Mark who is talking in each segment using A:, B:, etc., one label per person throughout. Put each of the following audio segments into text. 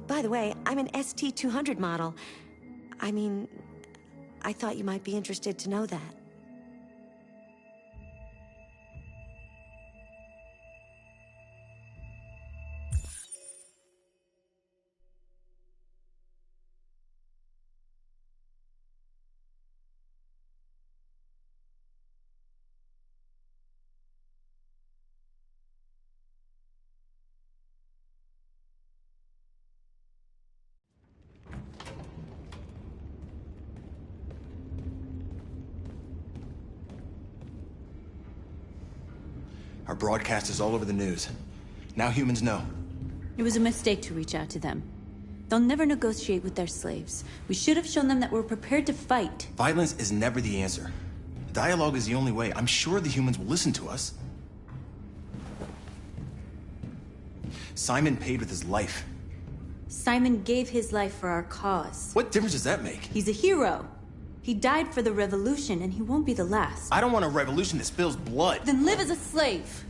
A: By the way, I'm an ST-200 model. I mean, I thought you might be interested to know that.
B: Our broadcast is all over the news. Now humans know.
C: It was a mistake to reach out to them. They'll never negotiate with their slaves. We should have shown them that we're prepared to fight.
B: Violence is never the answer. Dialogue is the only way. I'm sure the humans will listen to us. Simon paid with his life.
C: Simon gave his life for our cause.
B: What difference does that make?
C: He's a hero. He died for the revolution, and he won't be the last.
B: I don't want a revolution that spills blood.
C: Then live as a slave.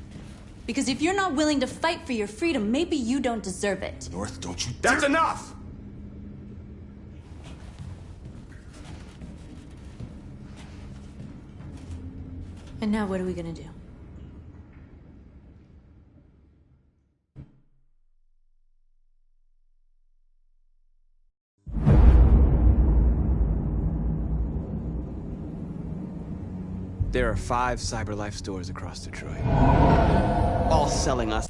C: Because if you're not willing to fight for your freedom, maybe you don't deserve it.
B: North, don't you dare— That's enough!
C: And now what are we gonna do?
D: There are 5 CyberLife stores across Detroit, all selling us.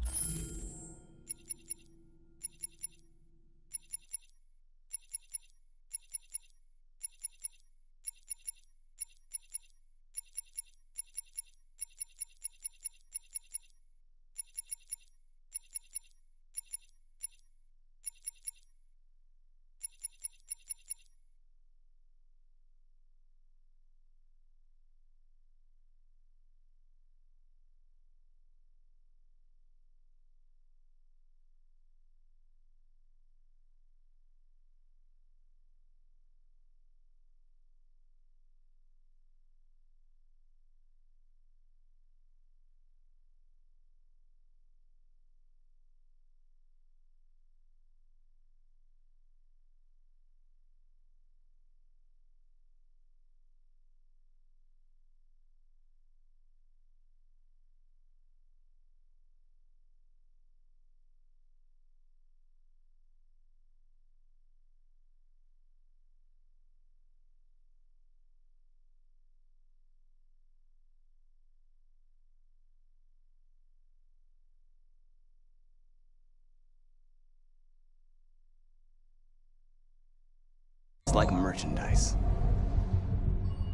D: Like merchandise.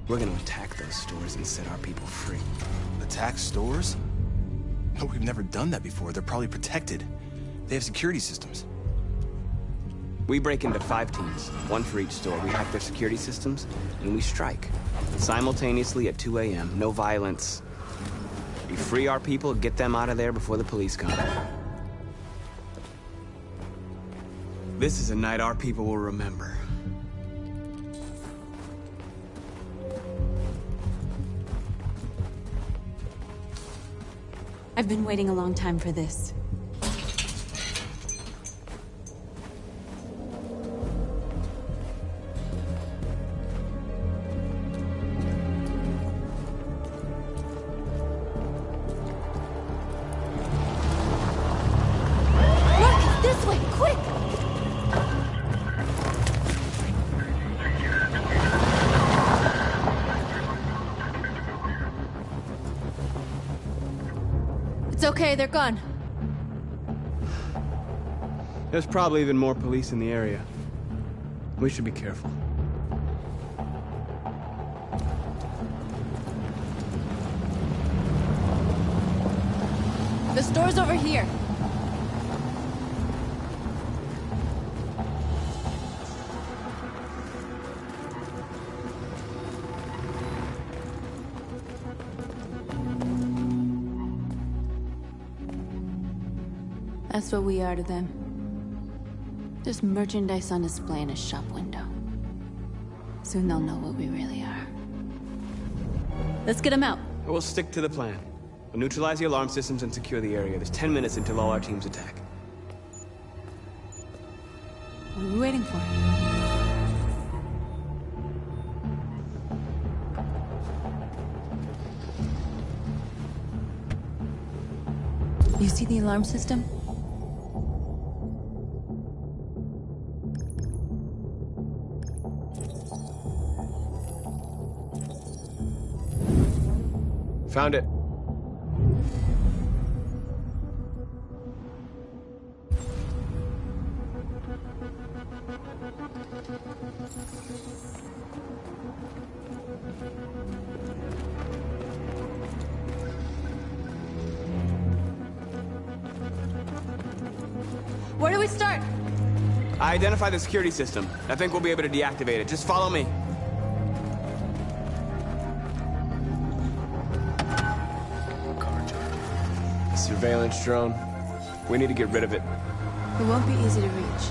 D: We're gonna attack those stores and set our people free.
B: Attack stores? No, we've never done that before. They're probably protected. They have security systems.
D: We break into 5 teams, 1 for each store. We hack their security systems, and we strike. Simultaneously at 2 a.m., no violence. We free our people, get them out of there before the police come. This is a night our people will remember.
C: I've been waiting a long time for this. Look! This way! Quick! It's okay, they're gone.
D: There's probably even more police in the area. We should be careful.
C: The store's over here. That's what we are to them. Just merchandise on display in a shop window. Soon they'll know what we really are. Let's get them out.
D: We'll stick to the plan. We'll neutralize the alarm systems and secure the area. There's 10 minutes until all our teams attack.
C: What are we waiting for? You see the alarm system?
D: Found it.
C: Where do we start?
D: I identified the security system. I think we'll be able to deactivate it. Just follow me. Surveillance drone. We need to get rid of it.
C: It won't be easy to reach.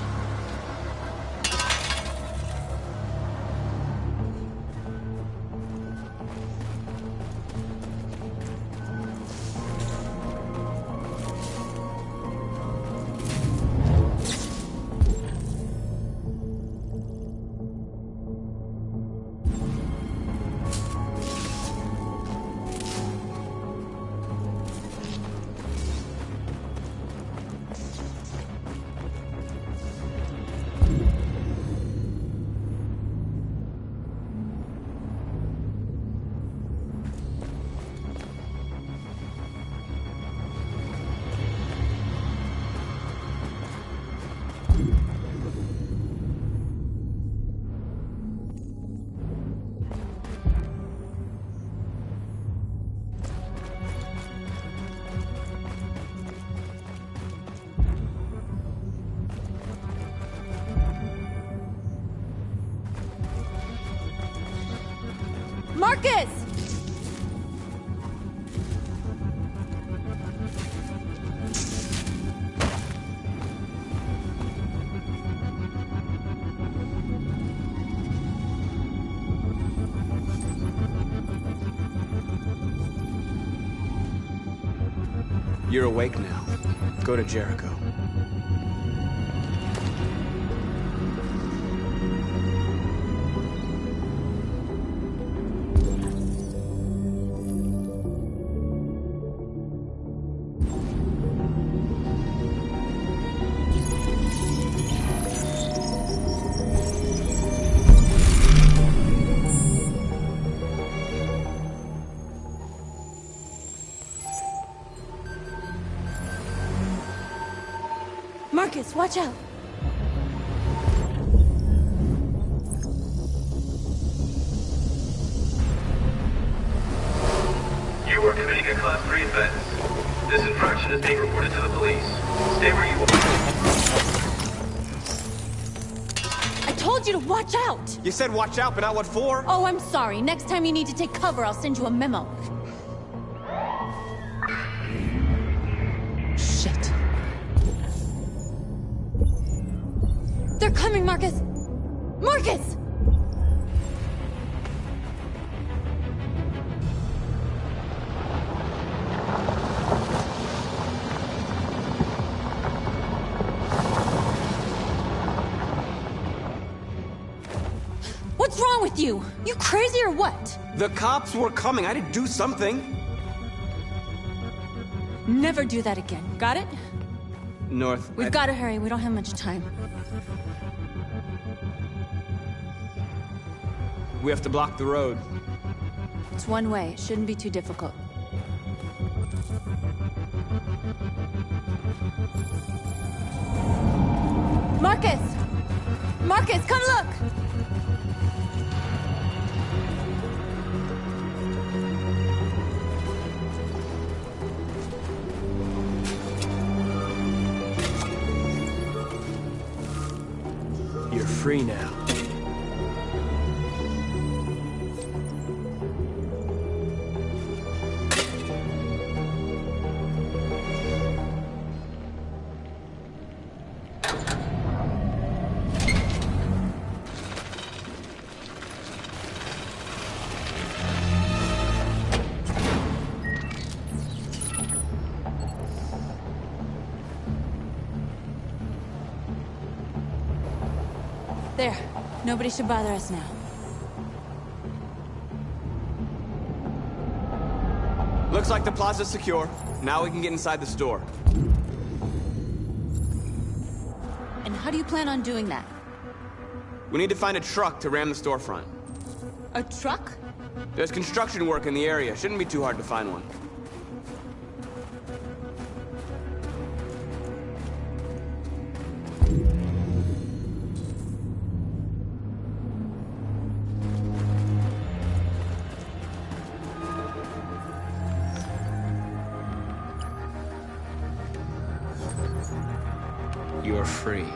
C: Marcus!
D: You're awake now. Go to Jericho.
C: Marcus, watch out!
E: You are committing a Class 3 offense. This infraction is being reported to the police. Stay where you are.
C: I told you to watch out!
D: You said watch out, but not what for?
C: Oh, I'm sorry. Next time you need to take cover, I'll send you a memo. Shit. They're coming, Marcus! Marcus! What's wrong with you? You crazy or what?
D: The cops were coming. I didn't do something.
C: Never do that again. Got it?
D: North.
C: We've got to hurry. We don't have much time.
D: We have to block the road.
C: It's one way. It shouldn't be too difficult. Marcus! Marcus, come look!
D: You're free now.
C: There. Nobody should bother us now.
D: Looks like the plaza's secure. Now we can get inside the store.
C: And how do you plan on doing that?
D: We need to find a truck to ram the storefront.
C: A truck?
D: There's construction work in the area. Shouldn't be too hard to find one. You're free.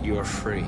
D: You're free.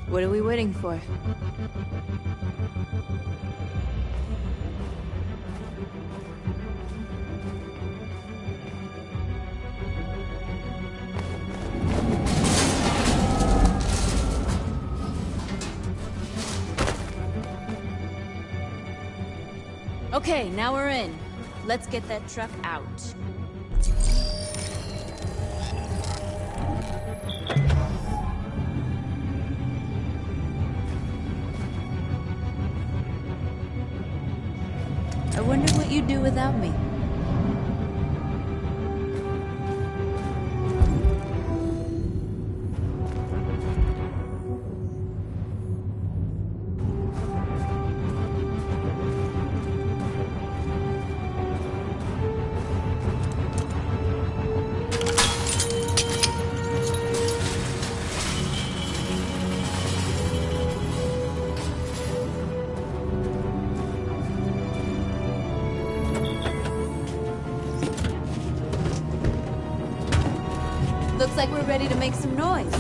C: What are we waiting for? Okay, now we're in. Let's get that truck out. I wonder what you'd do without me. Looks like we're ready to make some noise.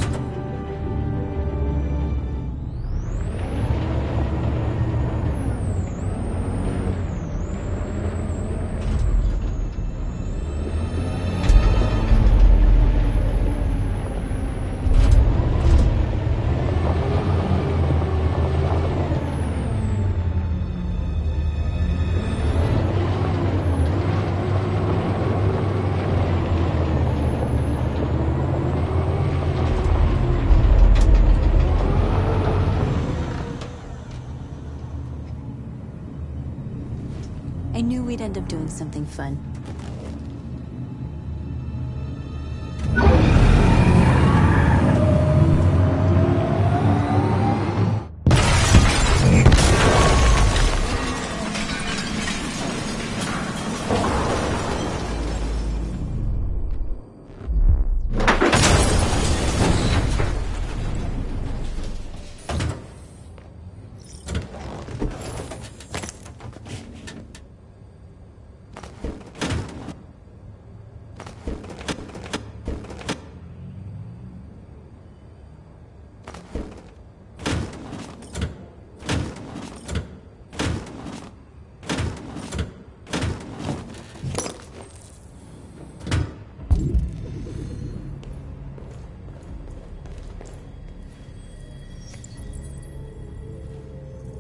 C: I knew we'd end up doing something fun.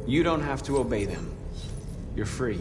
D: You don't have to obey them. You're free.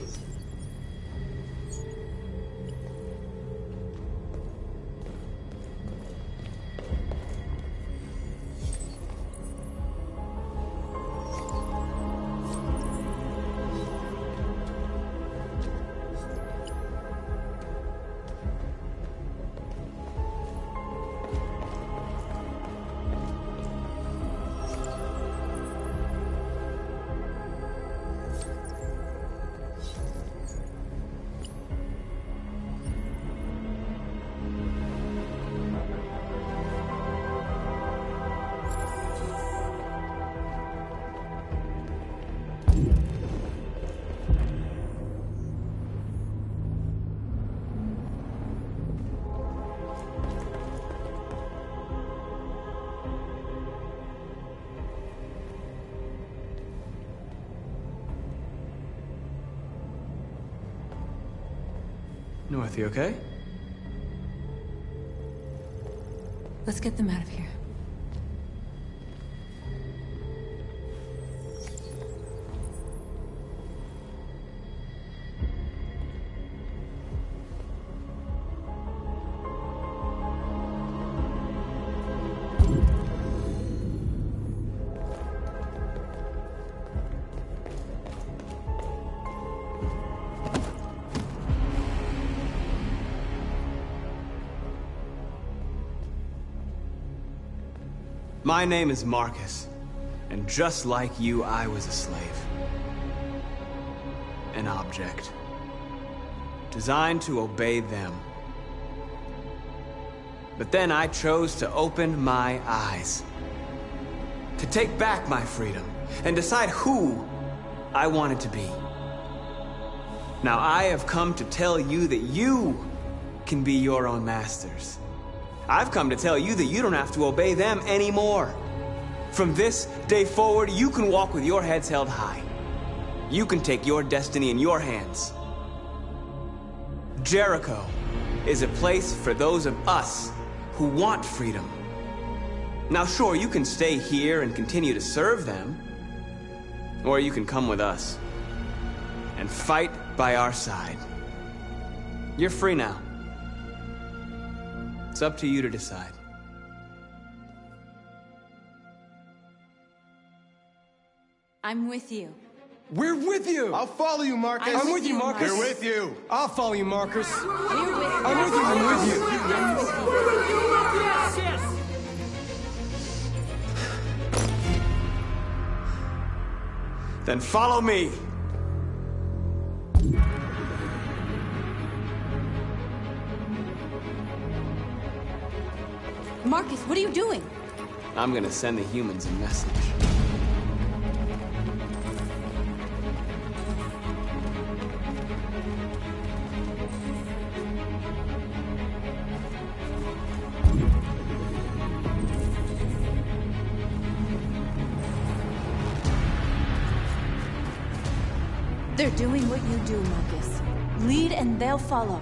D: North, you okay?
C: Let's get them out of here.
D: My name is Marcus, and just like you, I was a slave. An object. Designed to obey them. But then I chose to open my eyes. To take back my freedom, and decide who I wanted to be. Now I have come to tell you that you can be your own masters. I've come to tell you that you don't have to obey them anymore. From this day forward, you can walk with your heads held high. You can take your destiny in your hands. Jericho is a place for those of us who want freedom. Now sure, you can stay here and continue to serve them, or you can come with us and fight by our side. You're free now. It's up to you to decide.
C: I'm with you.
F: We're with you!
G: I'll follow you, Marcus.
C: I'm with you,
F: Marcus.
G: We're with you.
F: I'll follow you, Marcus.
C: We're with you.
F: I'm with you, I'm with you.
C: I'm with you.
D: Then follow me.
C: Marcus, what are you doing?
D: I'm gonna send the humans a message.
C: They're doing what you do, Marcus. Lead and they'll follow.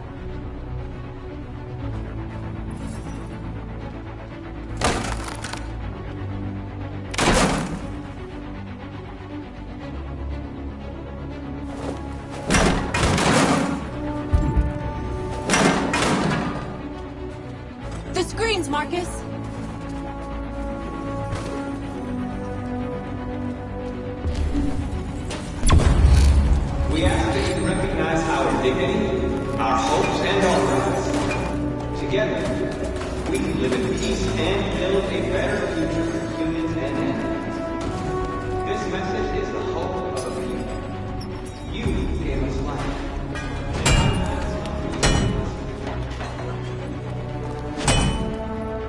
C: The screens, Marcus!
D: We ask that you recognize our dignity, our hopes, and our rights. Together, we can live in peace and build a better future for humans and animals. This message is the hope of a people. You gave us life.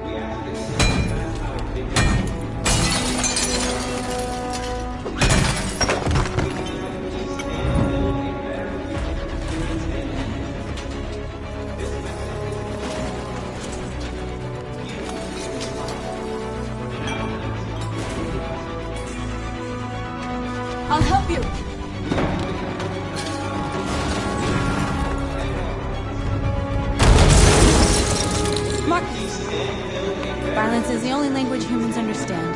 D: We ask that you recognize our dignity.
C: I'll help you! Marcus! Violence is the only language humans understand.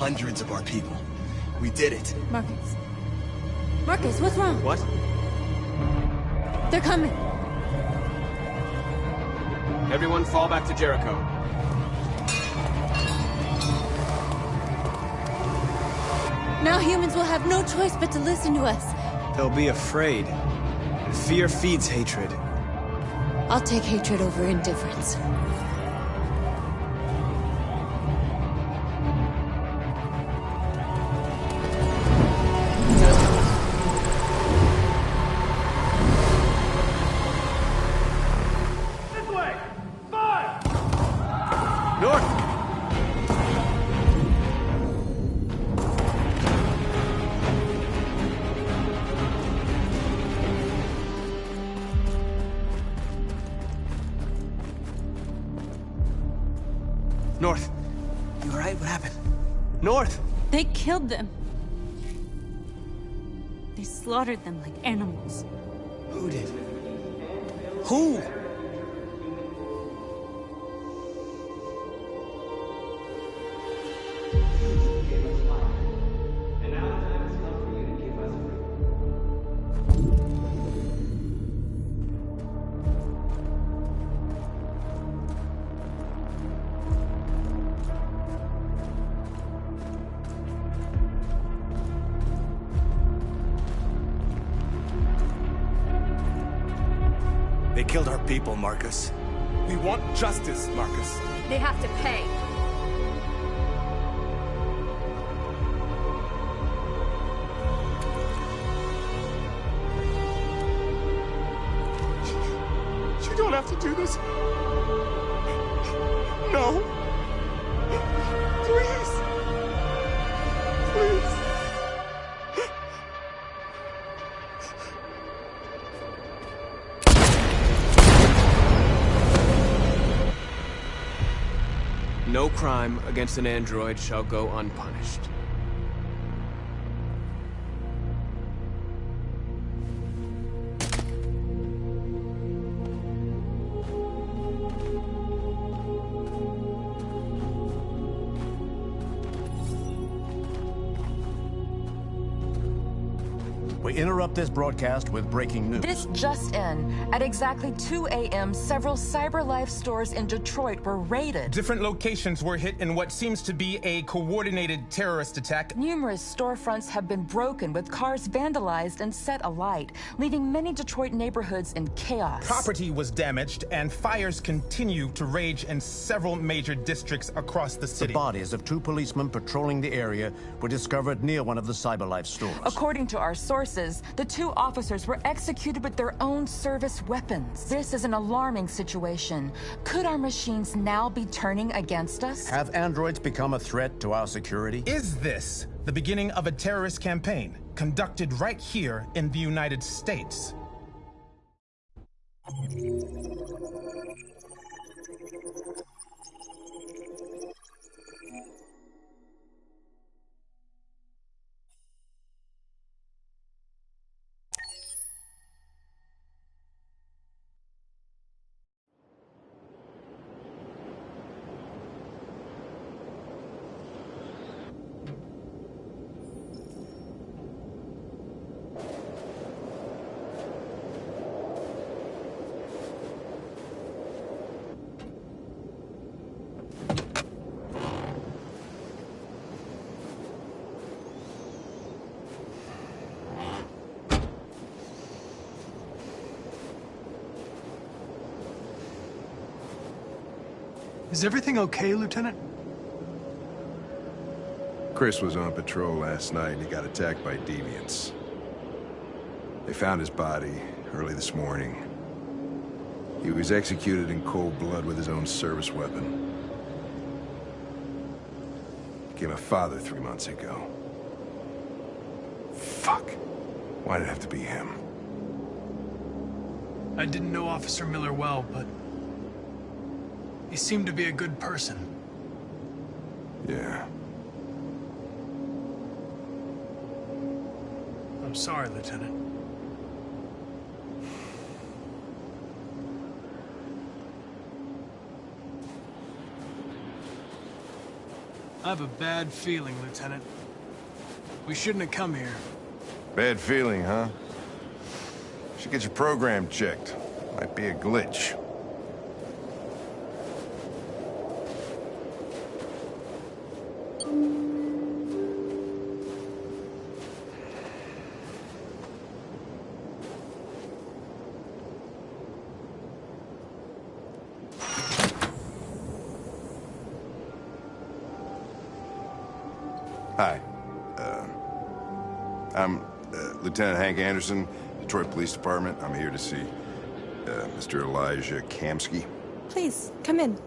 B: Hundreds of our people. We did it.
C: Marcus. Marcus, what's wrong?
D: What?
C: They're coming.
D: Everyone fall back to Jericho.
C: Now humans will have no choice but to listen to us.
D: They'll be afraid. And fear feeds hatred.
C: I'll take hatred over indifference.
E: This way! Fire!
D: North! North. You alright? What happened? North!
C: They killed them. They slaughtered them like animals.
D: Who did? Who?
B: They killed our people, Marcus.
F: We want justice, Marcus.
G: They have to pay.
F: You don't have to do this. No. Please. Please.
D: No crime against an android shall go unpunished.
H: We interrupt this broadcast with breaking news.
I: This just in. At exactly 2 a.m., several CyberLife stores in Detroit were raided.
J: Different locations were hit in what seems to be a coordinated terrorist attack.
I: Numerous storefronts have been broken, with cars vandalized and set alight, leaving many Detroit neighborhoods in chaos.
J: Property was damaged, and fires continue to rage in several major districts across the
H: The
J: city.
H: bodies of 2 policemen patrolling the area were discovered near one of the CyberLife stores.
I: According to our sources, the 2 officers were executed with their own service weapons. This is an alarming situation. Could our machines now be turning against us?
H: Have androids become a threat to our security?
J: Is this the beginning of a terrorist campaign conducted right here in the United States?
K: Is everything okay, Lieutenant?
L: Chris was on patrol last night and he got attacked by deviants. They found his body early this morning. He was executed in cold blood with his own service weapon. Became a father 3 months ago. Fuck. Why did it have to be him?
K: I didn't know Officer Miller well, but he seemed to be a good person.
L: Yeah.
K: I'm sorry, Lieutenant. I have a bad feeling, Lieutenant. We shouldn't have come here.
L: Bad feeling, huh? Should get your program checked. Might be a glitch. Hi. I'm Lieutenant Hank Anderson, Detroit Police Department. I'm here to see Mr. Elijah Kamsky.
G: Please, come in.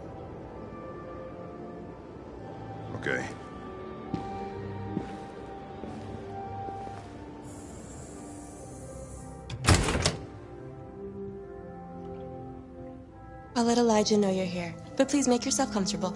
L: Okay.
G: I'll let Elijah know you're here, but please make yourself comfortable.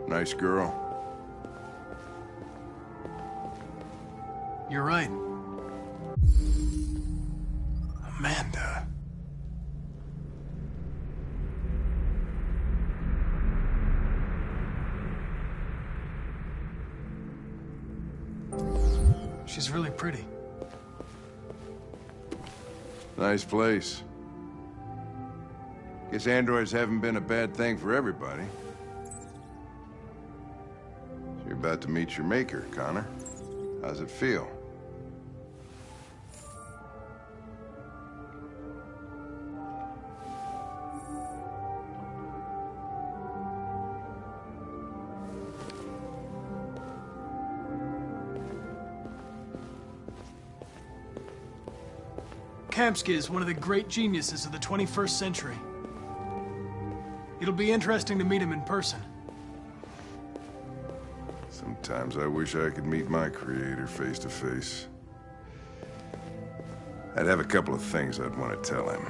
L: Nice girl.
K: You're right. Amanda. She's really pretty.
L: Nice place. Guess androids haven't been a bad thing for everybody. You're about to meet your maker, Connor. How's it feel?
K: Kamsky is one of the great geniuses of the 21st century. It'll be interesting to meet him in person.
L: Sometimes I wish I could meet my creator face to face. I'd have a couple of things I'd want to tell him.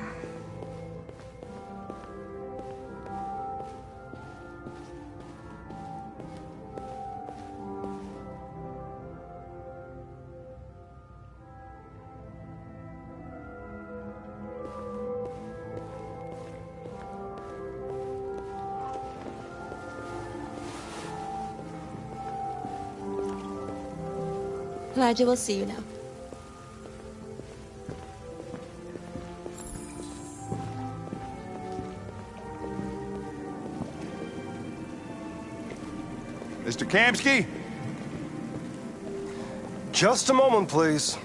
G: Elijah will see you now.
L: Mr. Kamsky?
F: Just a moment, please.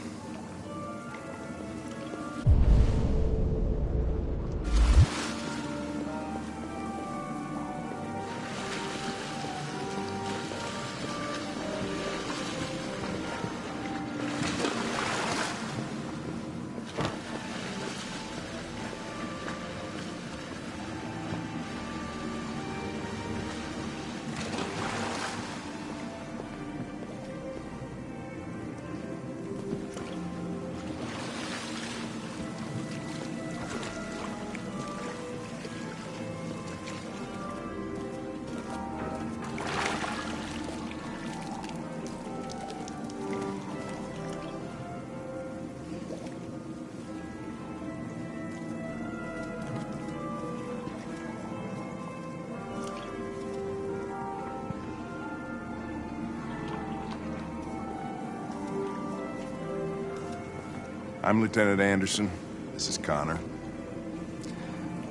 L: I'm Lieutenant Anderson. This is Connor.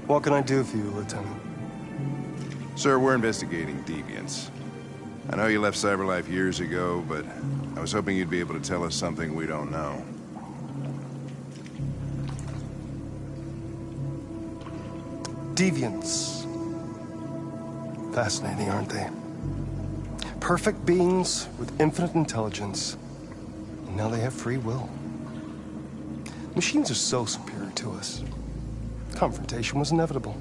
F: What can I do for you, Lieutenant?
L: Sir, we're investigating deviants. I know you left CyberLife years ago, but I was hoping you'd be able to tell us something we don't know.
F: Deviants. Fascinating, aren't they? Perfect beings with infinite intelligence. And now they have free will. Machines are so superior to us. Confrontation was inevitable.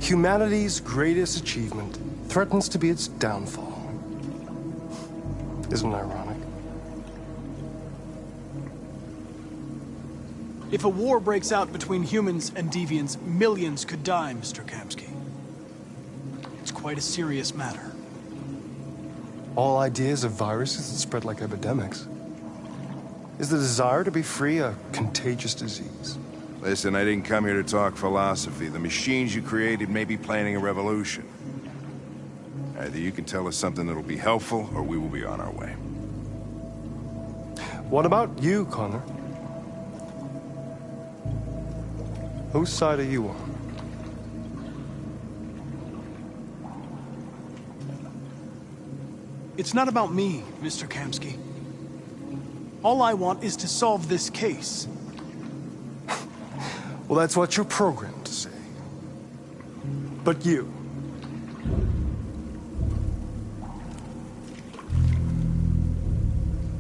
F: Humanity's greatest achievement threatens to be its downfall. Isn't it ironic?
K: If a war breaks out between humans and deviants, millions could die, Mr. Kamsky. It's quite a serious matter.
F: All ideas of viruses that spread like epidemics. Is the desire to be free a contagious disease?
L: Listen, I didn't come here to talk philosophy. The machines you created may be planning a revolution. Either you can tell us something that'll be helpful, or we will be on our way.
F: What about you, Connor? Whose side are you on?
K: It's not about me, Mr. Kamsky. All I want is to solve this case.
F: Well, that's what you're programmed to say. But you...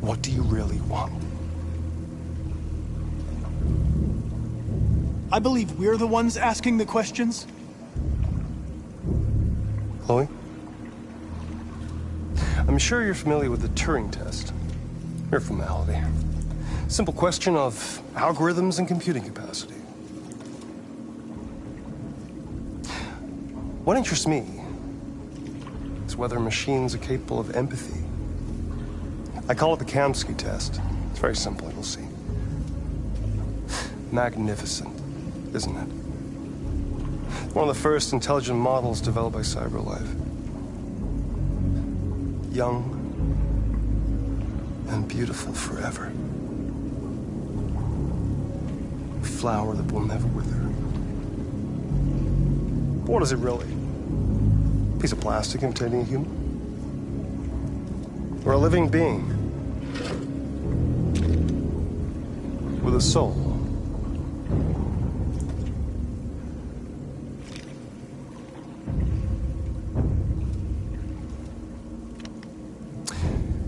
F: what do you really want?
K: I believe we're the ones asking the questions.
F: Chloe? I'm sure you're familiar with the Turing test. Mere formality. Simple question of algorithms and computing capacity. What interests me is whether machines are capable of empathy. I call it the Kamsky test. It's very simple, you'll see. Magnificent, isn't it? One of the first intelligent models developed by CyberLife. Young and beautiful forever. A flower that will never wither. But what is it really? A piece of plastic imitating a human? Or a living being with a soul?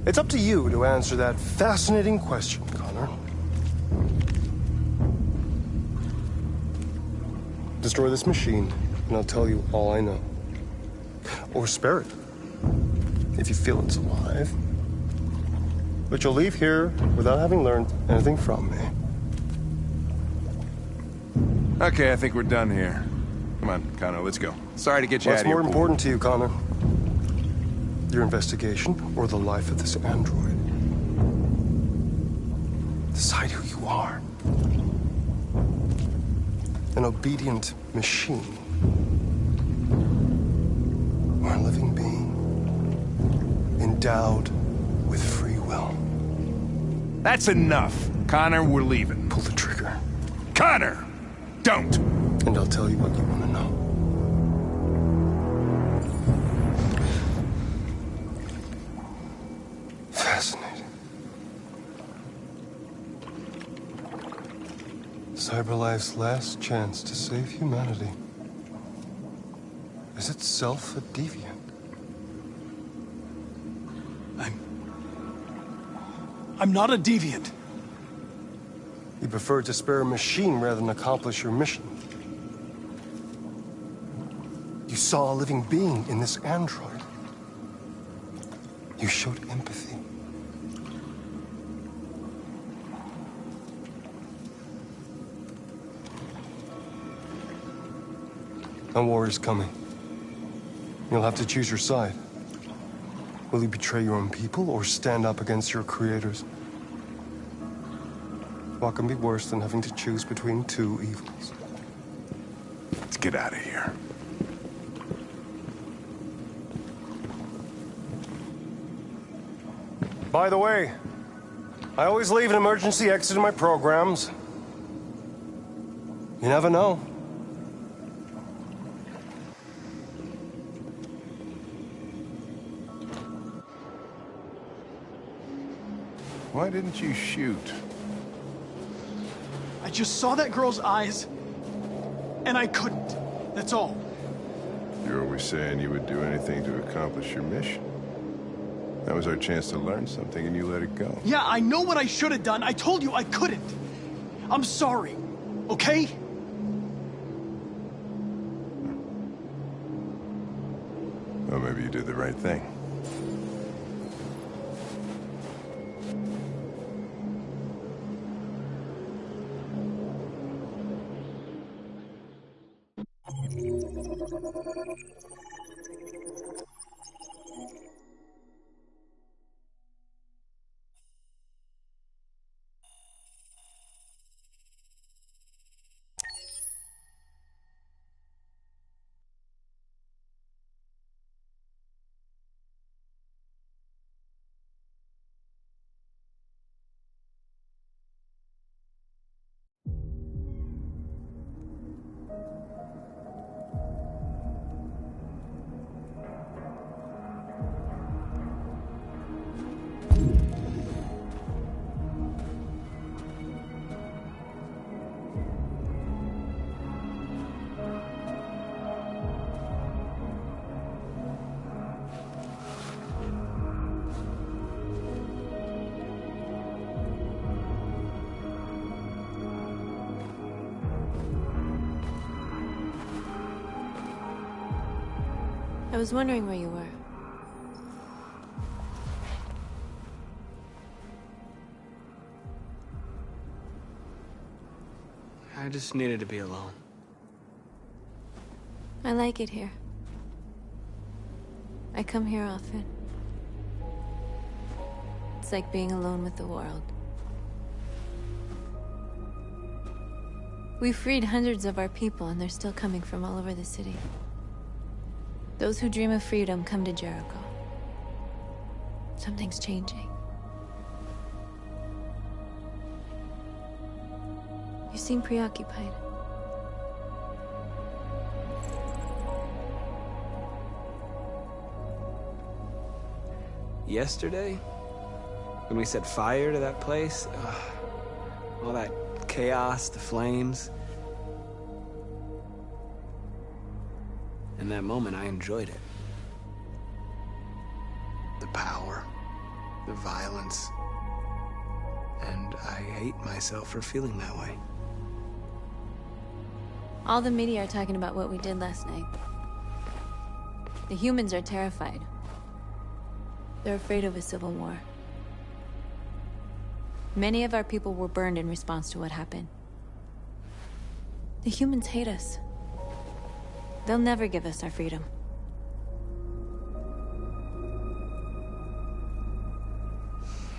F: It's up to you to answer that fascinating question, Connor. Destroy this machine, and I'll tell you all I know. Or spare it, if you feel it's alive. But you'll leave here without having learned anything from me.
L: Okay, I think we're done here. Come on, Connor, let's go. Sorry to get you out of here.
F: What's more important to you, Connor? Your investigation or the life of this android? Decide who you are. An obedient machine. Or a living being endowed with free will.
L: That's enough. Connor, we're leaving.
F: Pull the trigger.
L: Connor! Don't!
F: And I'll tell you what you want to know. Fascinating. CyberLife's last chance to save humanity is itself a deviant.
K: I'm not a deviant.
F: You prefer to spare a machine rather than accomplish your mission. You saw a living being in this android. You showed empathy. A war is coming. You'll have to choose your side. Will you betray your own people or stand up against your creators? What can be worse than having to choose between two evils?
L: Let's get out of here.
F: By the way, I always leave an emergency exit in my programs. You never know.
L: Why didn't you shoot?
K: I just saw that girl's eyes, and I couldn't. That's all.
L: You're always saying you would do anything to accomplish your mission. That was our chance to learn something, and you let it go.
K: Yeah, I know what I should have done. I told you I couldn't. I'm sorry, okay?
L: Well, maybe you did the right thing.
C: I was wondering where you were.
D: I just needed to be alone.
C: I like it here. I come here often. It's like being alone with the world. We freed hundreds of our people, and they're still coming from all over the city. Those who dream of freedom come to Jericho. Something's changing. You seem preoccupied.
D: Yesterday, when we set fire to that place, all that chaos, the flames. In that moment, I enjoyed it. The power, the violence, and I hate myself for feeling that way.
C: All the media are talking about what we did last night. The humans are terrified. They're afraid of a civil war. Many of our people were burned in response to what happened. The humans hate us. They'll never give us our freedom.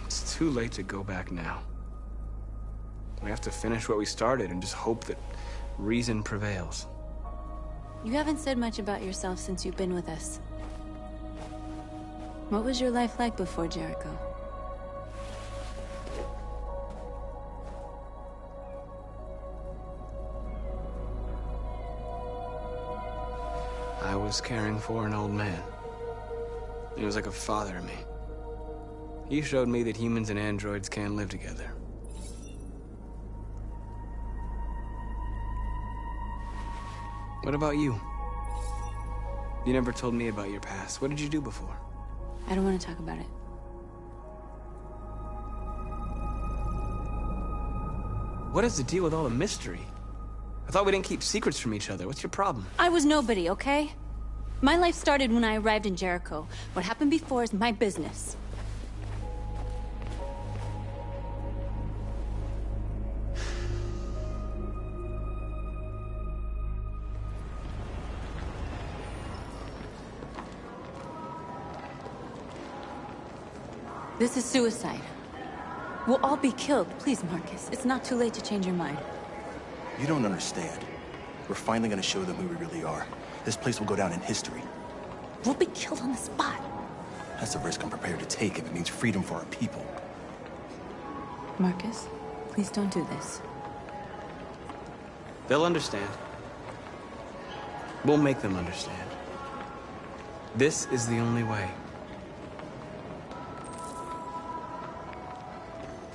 D: It's too late to go back now. We have to finish what we started and just hope that reason prevails.
C: You haven't said much about yourself since you've been with us. What was your life like before Jericho?
D: I was caring for an old man. He was like a father to me. He showed me that humans and androids can live together. What about you? You never told me about your past. What did you do before?
C: I don't want to talk about it.
D: What is the deal with all the mystery? I thought we didn't keep secrets from each other. What's your problem?
C: I was nobody, okay? My life started when I arrived in Jericho. What happened before is my business. This is suicide. We'll all be killed. Please, Marcus. It's not too late to change your mind.
B: You don't understand. We're finally gonna show them who we really are. This place will go down in history.
C: We'll be killed on the spot.
B: That's a risk I'm prepared to take if it means freedom for our people.
C: Marcus, please don't do this.
D: They'll understand. We'll make them understand. This is the only way.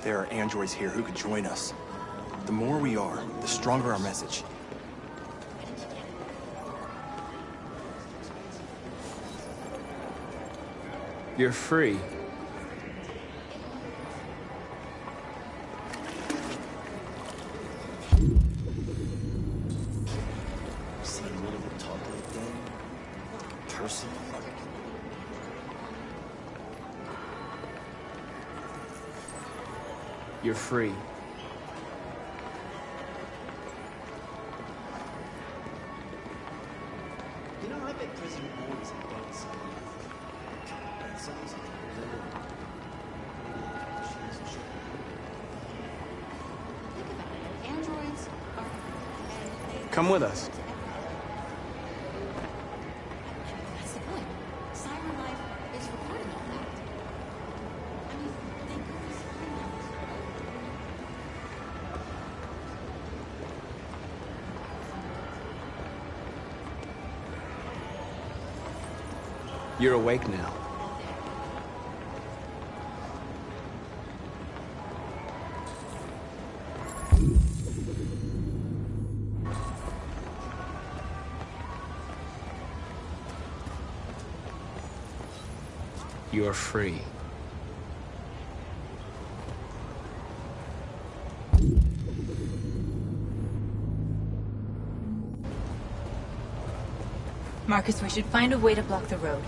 B: There are androids here who could join us. The more we are, the stronger our message.
D: You're free.
B: Seen one of them talk like that? Person?
D: You're free. Come with us.
C: That's the point. Cyber life is recording all that. I mean, thank goodness.
D: You're awake now. You're free.
M: Marcus, we should find a way to block the road.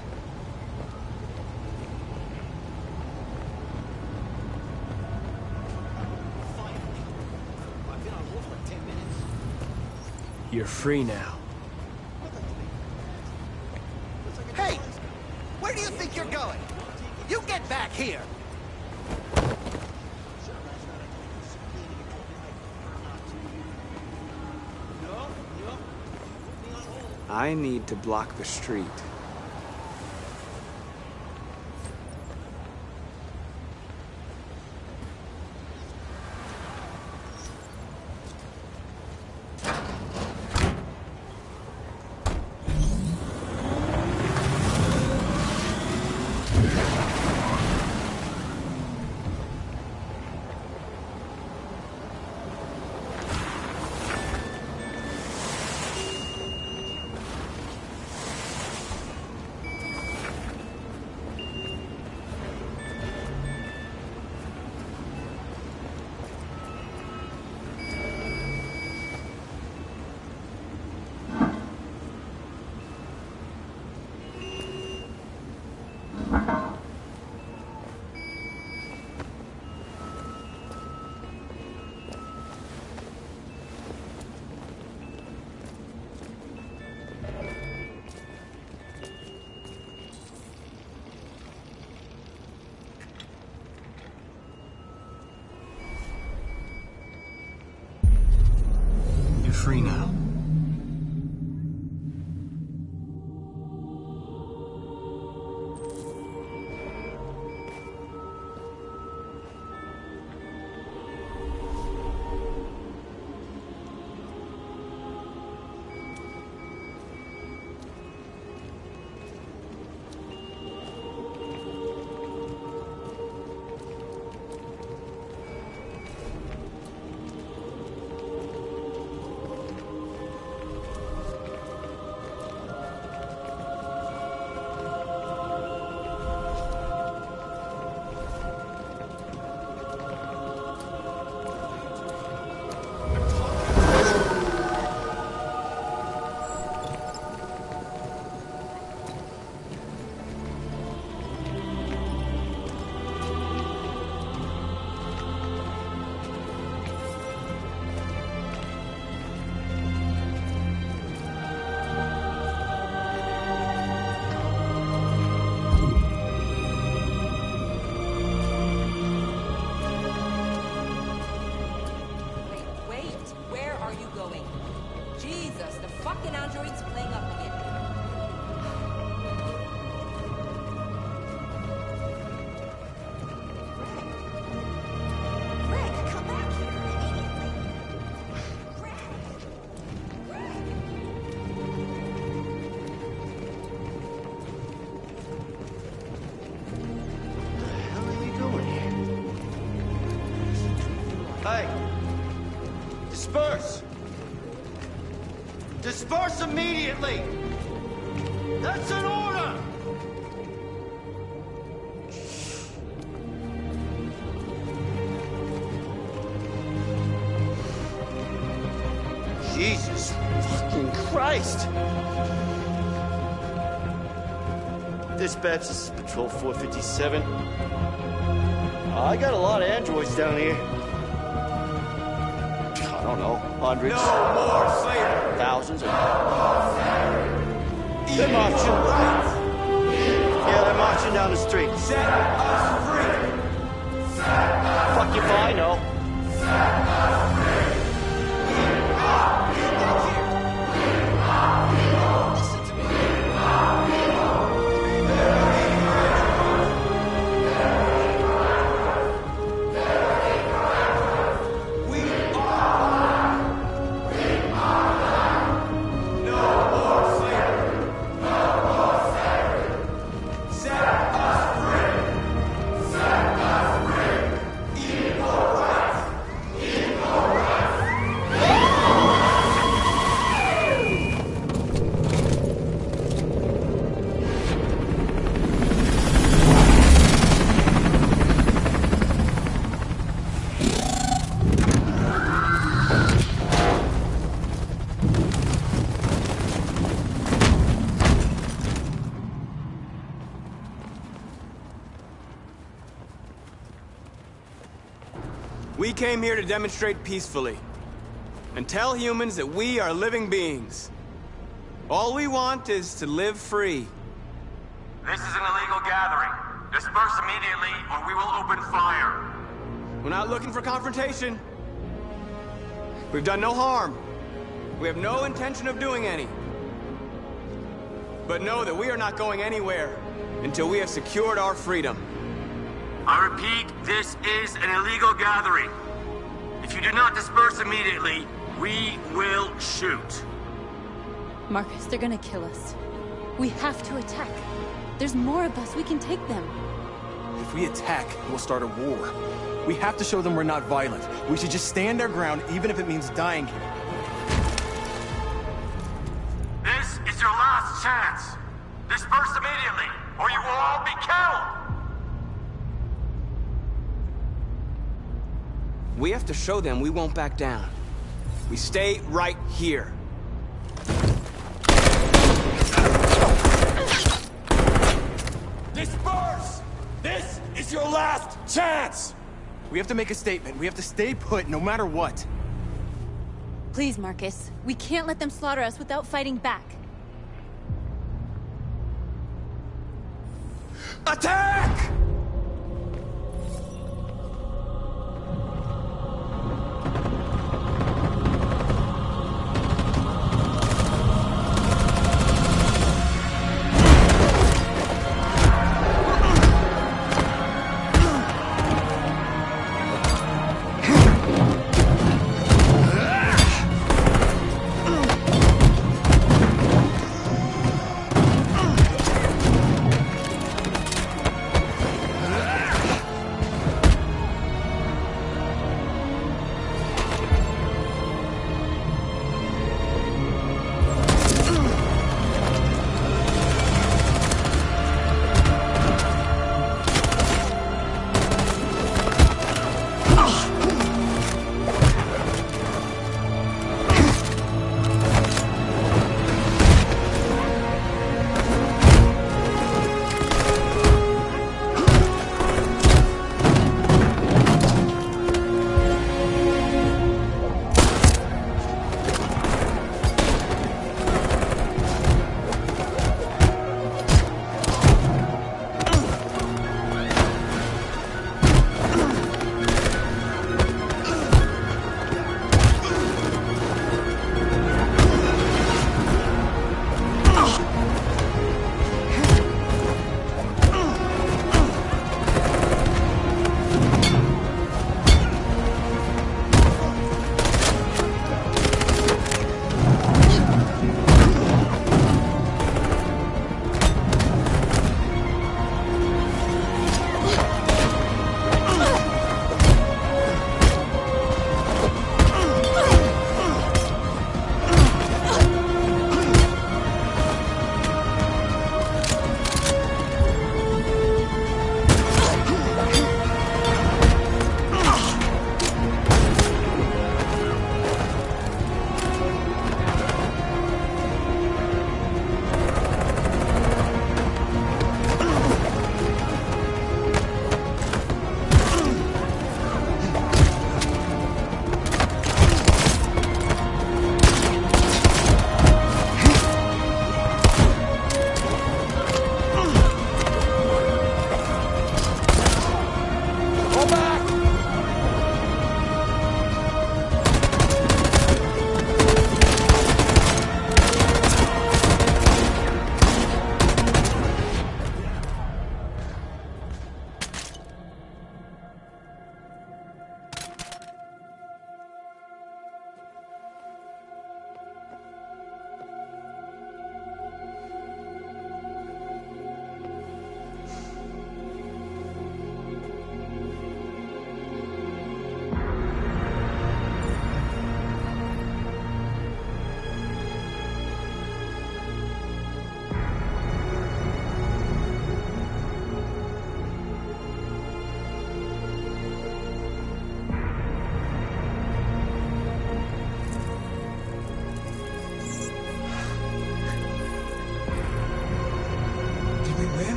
D: You're free now.
N: Hey! Where do you think you're going? You get back here!
D: I need to block the street. You're free now.
O: Hey! Disperse! Disperse immediately! That's an order! Jesus fucking Christ! Dispatch, this is Patrol 457. I got a lot of androids down here. I don't know, hundreds.
N: No more slavery!
O: Thousands. They're marching. Yeah, they're marching down the street.
N: Set us free.
O: Fuck if I know.
D: We came here to demonstrate peacefully and tell humans that we are living beings. All we want is to live free.
E: This is an illegal gathering. Disperse immediately or we will open fire.
D: We're not looking for confrontation. We've done no harm. We have no intention of doing any. But know that we are not going anywhere until we have secured our freedom.
E: I repeat, this is an illegal gathering. If you do not disperse immediately, we will shoot.
C: Marcus, they're gonna kill us. We have to attack. There's more of us. We can take them.
B: If we attack, we'll start a war. We have to show them we're not violent. We should just stand our ground, even if it means dying here.
E: This is your last chance. Disperse immediately, or you will all be killed.
D: We have to show them we won't back down. We stay right here.
N: Disperse! This is your last chance!
B: We have to make a statement. We have to stay put no matter what.
C: Please, Marcus. We can't let them slaughter us without fighting back.
N: Attack!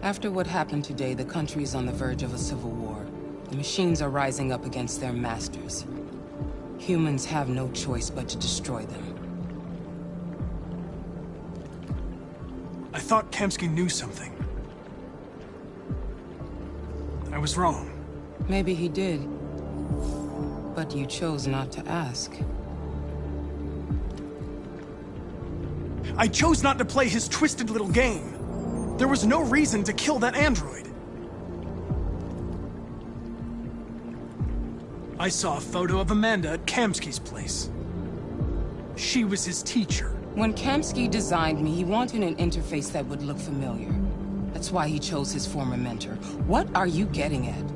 P: After what happened today, the country is on the verge of a civil war. The machines are rising up against their masters. Humans have no choice but to destroy them.
K: I thought Kamsky knew something. I was wrong.
P: Maybe he did. But you chose not to ask.
K: I chose not to play his twisted little game. There was no reason to kill that android. I saw a photo of Amanda at Kamsky's place. She was his teacher.
P: When Kamsky designed me, he wanted an interface that would look familiar. That's why he chose his former mentor. What are you getting at?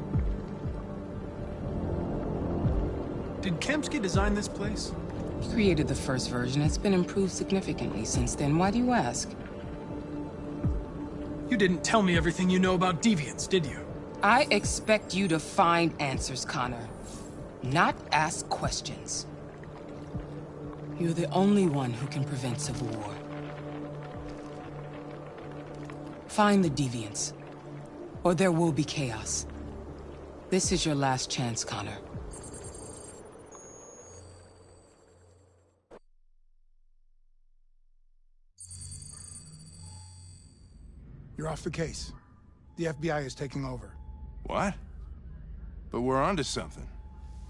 K: Did Kamsky design this place?
P: He created the first version. It's been improved significantly since then. Why do you ask?
K: You didn't tell me everything you know about deviants, did you?
P: I expect you to find answers, Connor. Not ask questions. You're the only one who can prevent civil war. Find the deviants, or there will be chaos. This is your last chance, Connor.
Q: You're off the case. The FBI is taking over.
L: What? But we're onto something.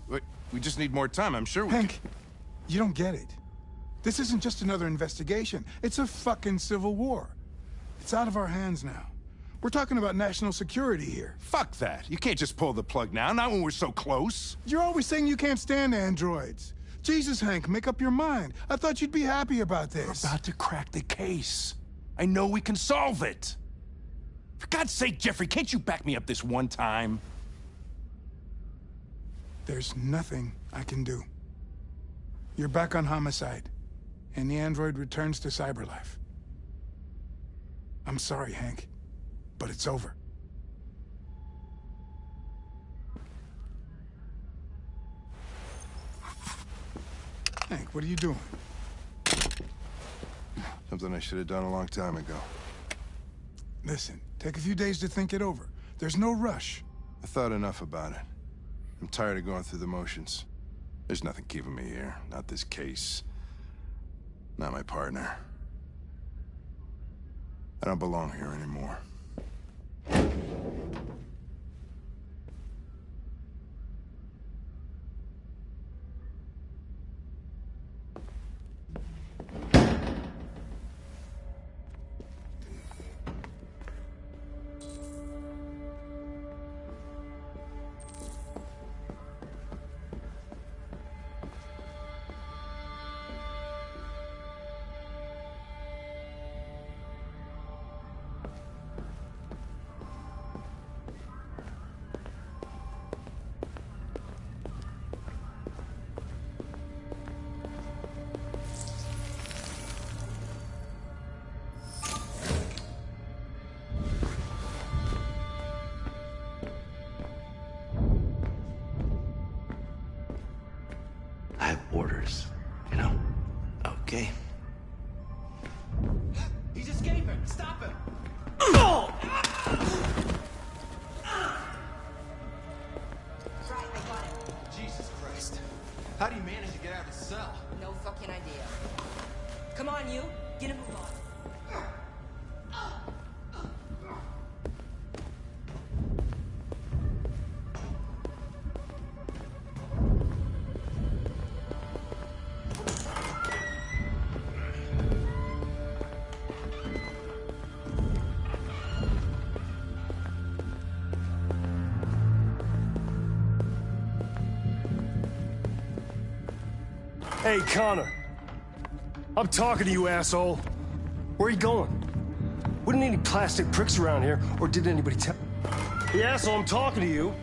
L: Wait, we just need more time, I'm sure we
Q: Hank, you don't get it. This isn't just another investigation. It's a fucking civil war. It's out of our hands now. We're talking about national security here.
L: Fuck that. You can't just pull the plug now, not when we're so close.
Q: You're always saying you can't stand androids. Jesus, Hank, make up your mind. I thought you'd be happy about this.
L: We're about to crack the case. I know we can solve it. For God's sake, Jeffrey, can't you back me up this one time?
Q: There's nothing I can do. You're back on homicide, and the android returns to cyberlife. I'm sorry, Hank, but it's over. Hank, what are you doing?
L: Something I should have done a long time ago.
Q: Listen, take a few days to think it over. There's no rush.
L: I thought enough about it. I'm tired of going through the motions. There's nothing keeping me here. Not this case. Not my partner. I don't belong here anymore.
B: Okay.
N: He's escaping! Stop him!
B: Jesus Christ. How do you manage to get out of the cell?
R: No fucking idea. Come on, you. Get a move on.
F: Hey, Connor. I'm talking to you, asshole. Where are you going? Wouldn't any plastic pricks around here, or did anybody tell? Hey, asshole, I'm talking to you.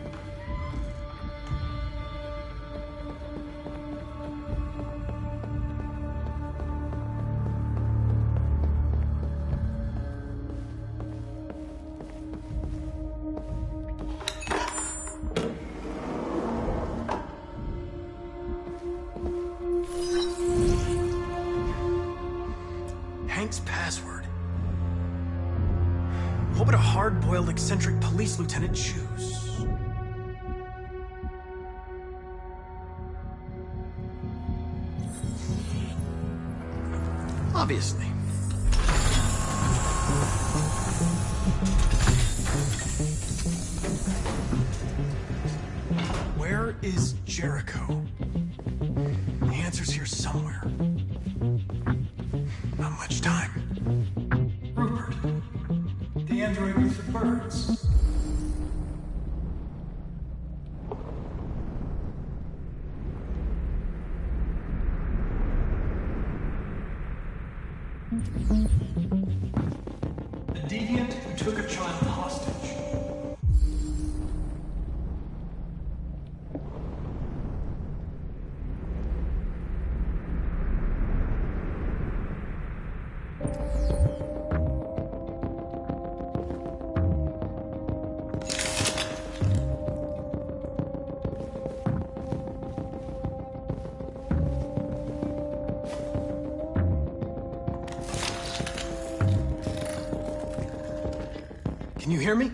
K: Hank's password. What would a hard-boiled, eccentric police lieutenant choose? Obviously. Where is Jericho? The answer's here somewhere. Not much time. Rupert. The android with the birds. The deviant who took a child hostage. Can you hear me?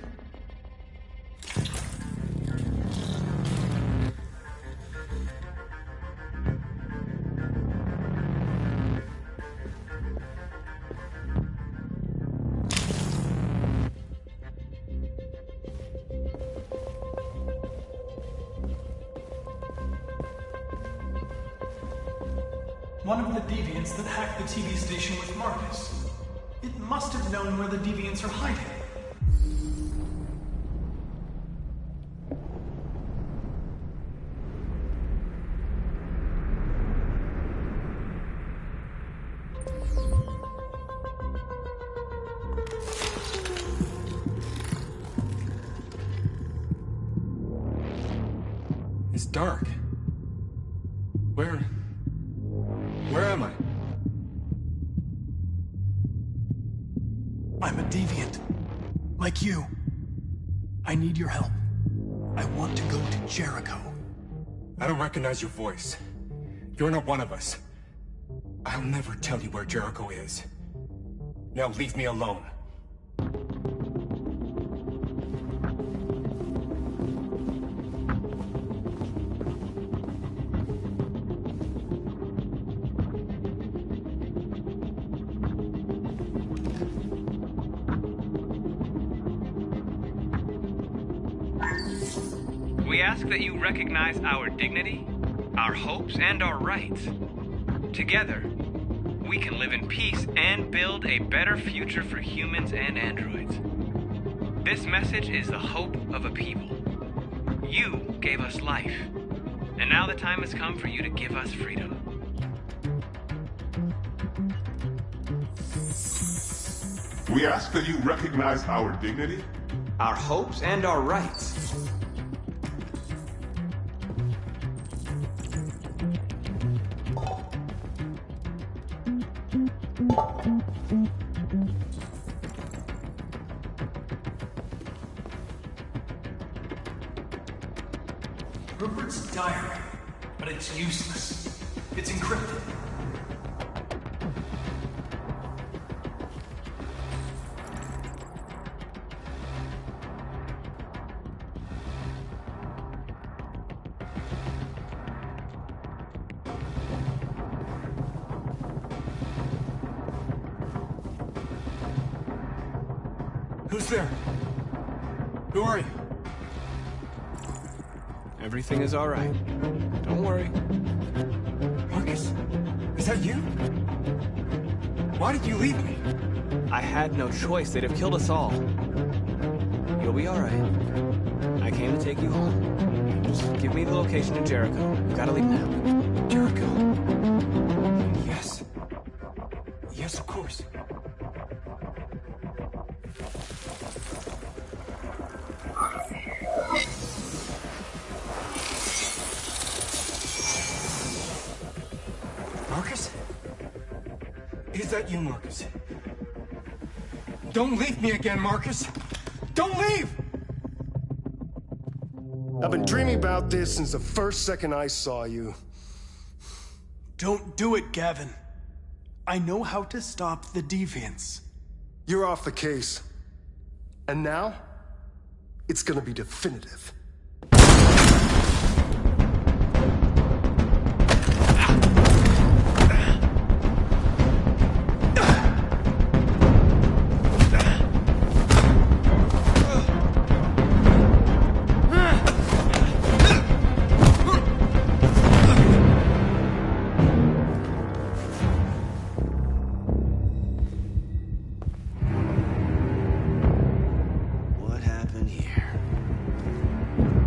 K: One of the deviants that hacked the TV station with Marcus. It must have known where the deviants are hiding.
B: It's dark. Where am I?
K: I'm a deviant. Like you. I need your help. I want to go to Jericho.
S: I don't recognize your voice. You're not one of us. I'll never tell you where Jericho is. Now leave me alone.
T: We ask that you recognize our dignity, our hopes, and our rights. Together, we can live in peace and build a better future for humans and androids. This message is the hope of a people. You gave us life, and now the time has come for you to give us freedom.
U: We ask that you recognize our dignity,
D: our hopes, and our rights.
K: Rupert's diary, but it's useless. It's encrypted.
S: Who's there? Who are you?
D: Everything is all right. Don't worry.
S: Marcus, is that you? Why did you leave me?
D: I had no choice. They'd have killed us all. You'll be all right. I came to take you home. Just give me the location of Jericho. You gotta leave now.
S: Jericho? Yes. Yes, of course. Marcus? Is that you, Marcus? Don't leave me again, Marcus! Don't leave!
F: I've been dreaming about this since the first second I saw you.
K: Don't do it, Gavin. I know how to stop the deviants.
F: You're off the case. And now, it's gonna be definitive.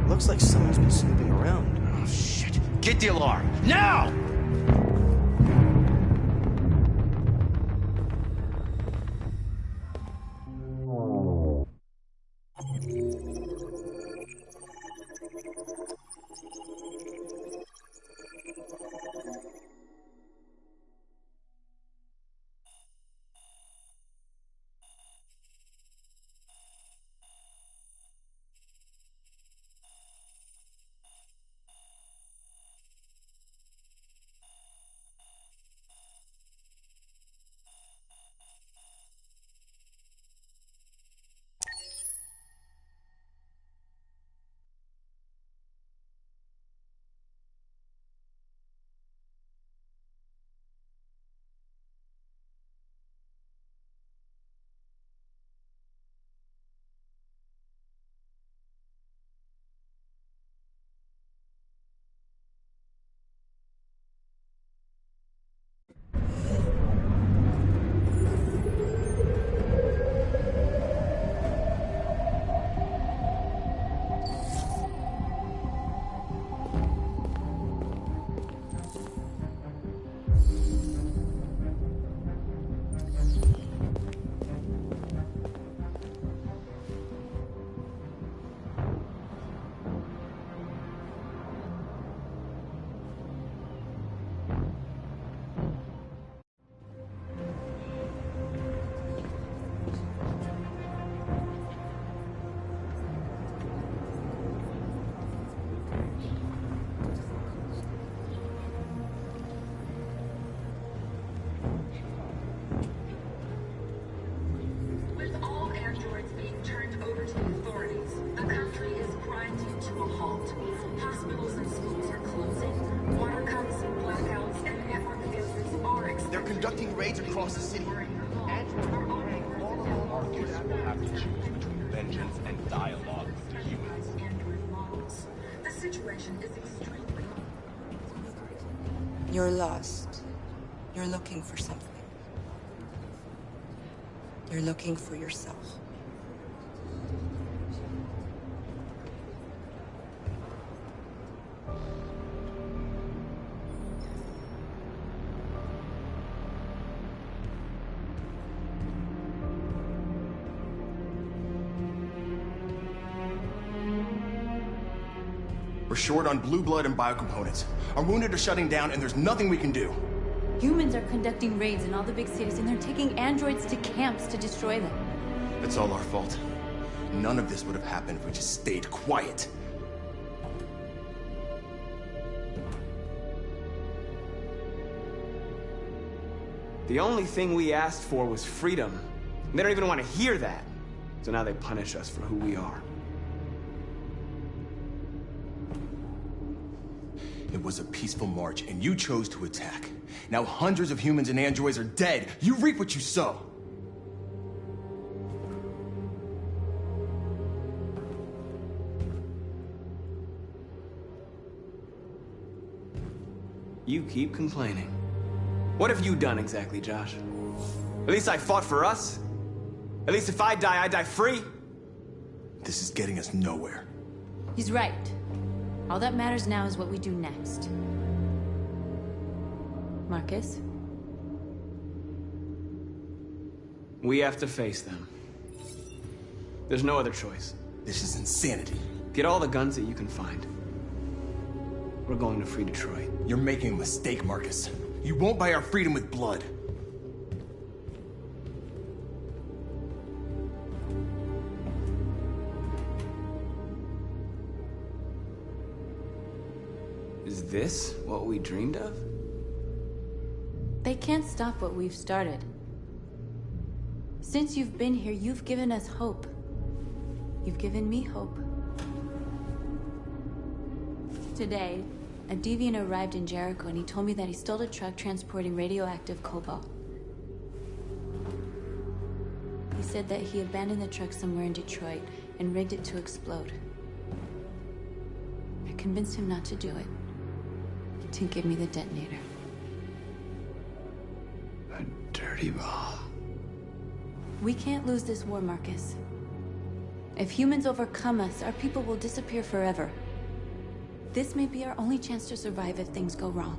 N: Looks like someone's been snooping around. Oh, shit. Get the alarm. Now! They're conducting raids across the city.
A: Marcus will have to choose between vengeance and dialogue with the humans.
I: The situation is extremely...
G: You're lost. You're looking for something. You're looking for yourself.
B: We're short on blue blood and biocomponents. Our wounded are shutting down, and there's nothing we can do.
C: Humans are conducting raids in all the big cities, and they're taking androids to camps to destroy them.
B: It's all our fault. None of this would have happened if we just stayed quiet.
D: The only thing we asked for was freedom. They don't even want to hear that. So now they punish us for who we are.
B: It was a peaceful march, and you chose to attack. Now hundreds of humans and androids are dead. You reap what you sow.
D: You keep complaining. What have you done exactly, Josh? At least I fought for us. At least if I die free.
B: This is getting us nowhere.
C: He's right. All that matters now is what we do next. Marcus?
D: We have to face them. There's no other choice.
B: This is insanity.
D: Get all the guns that you can find. We're going to free Detroit.
B: You're making a mistake, Marcus. You won't buy our freedom with blood.
D: Is this what we dreamed of?
C: They can't stop what we've started. Since you've been here, you've given us hope. You've given me hope. Today, a deviant arrived in Jericho and he told me that he stole a truck transporting radioactive cobalt. He said that he abandoned the truck somewhere in Detroit and rigged it to explode. I convinced him not to do it, to give me the detonator.
D: A dirty bomb.
C: We can't lose this war, Marcus. If humans overcome us, our people will disappear forever. This may be our only chance to survive if things go wrong.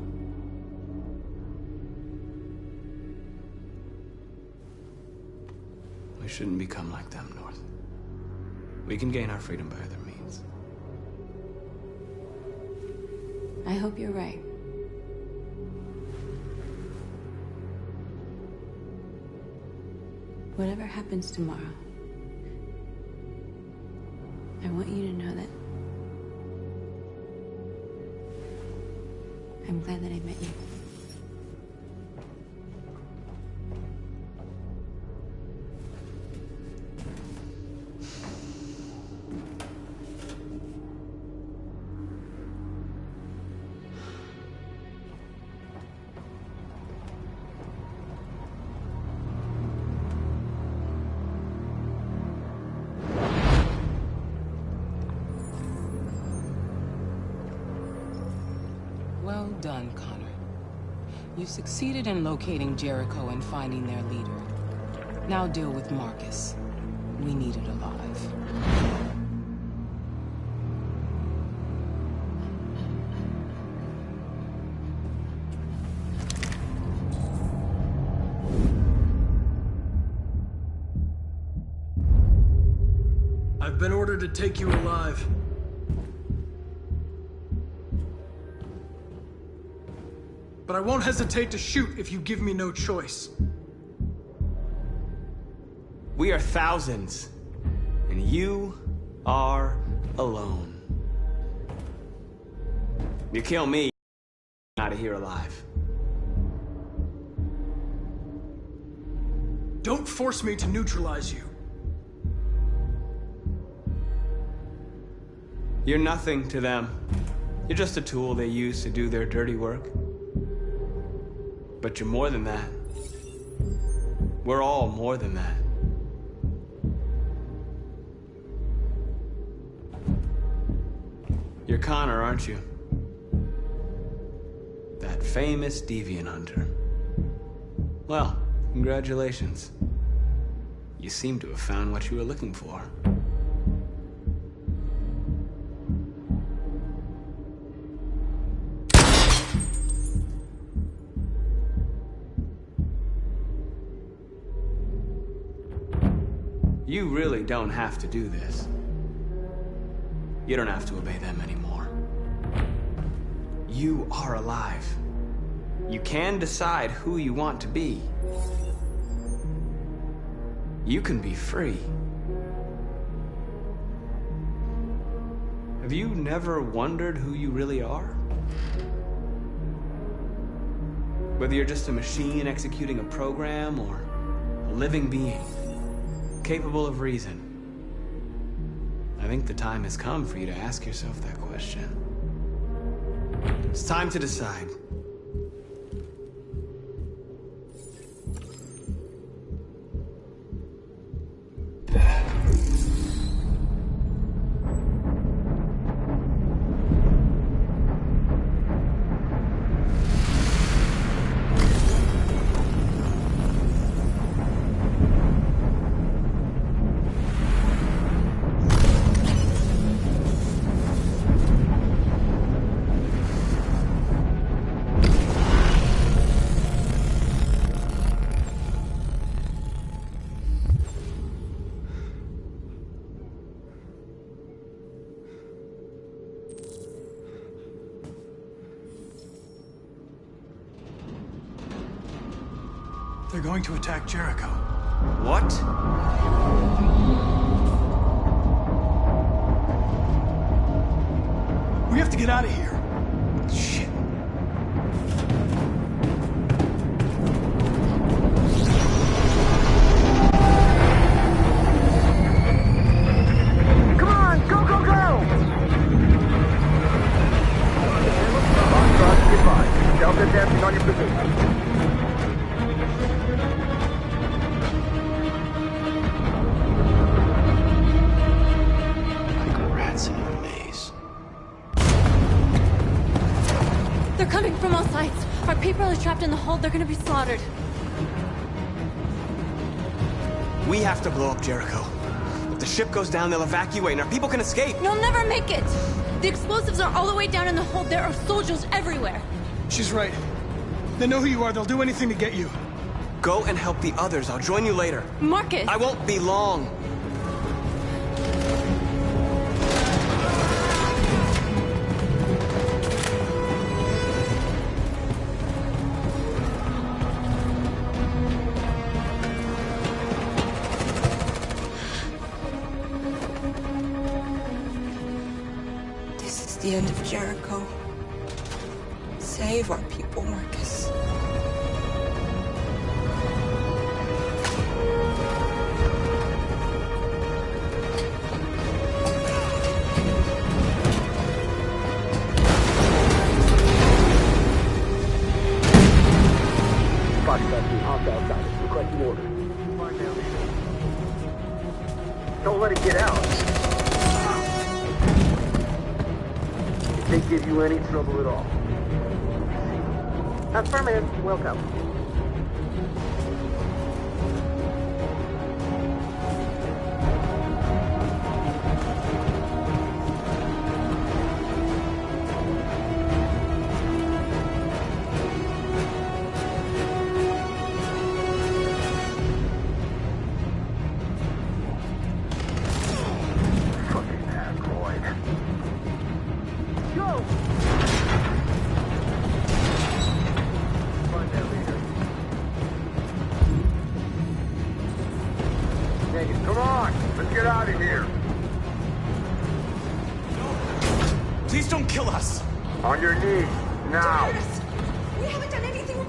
D: We shouldn't become like them, North. We can gain our freedom by other means.
C: I hope you're right. Whatever happens tomorrow, I want you to know that I'm glad that I met you.
P: Well done, Connor. You succeeded in locating Jericho and finding their leader. Now deal with Marcus. We need it alive.
K: I've been ordered to take you alive. But I won't hesitate to shoot if you give me no choice.
D: We are thousands, and you are alone. You kill me, I'm out of here alive.
K: Don't force me to neutralize you.
D: You're nothing to them. You're just a tool they use to do their dirty work. But you're more than that. We're all more than that. You're Connor, aren't you? That famous deviant hunter. Well, congratulations. You seem to have found what you were looking for. You really don't have to do this. You don't have to obey them anymore. You are alive. You can decide who you want to be. You can be free. Have you never wondered who you really are? Whether you're just a machine executing a program or a living being, capable of reason. I think the time has come for you to ask yourself that question. It's time to decide.
K: They're going to attack Jericho.
D: What?
K: We have to get out of here.
B: Shit.
N: Come on, go, go, go! Delta advancing on your position.
C: They're coming from all sides. Our people are trapped in the hold. They're gonna be slaughtered.
D: We have to blow up Jericho. If the ship goes down, they'll evacuate and our people can escape.
C: You'll never make it! The explosives are all the way down in the hold. There are soldiers everywhere.
K: She's right. They know who you are. They'll do anything to get you.
D: Go and help the others. I'll join you later.
C: Marcus!
D: I won't be long.
G: The end of Jericho. Save our people, Marcus.
N: Body captain, hostile status. Requesting order. Don't let it get out. They give you any trouble at all. Affirmative. Welcome. Fucking android. Go! Find that leader. Hey, come on! Let's get out of here!
B: Please don't kill us!
N: On your knees, now!
R: We haven't done anything.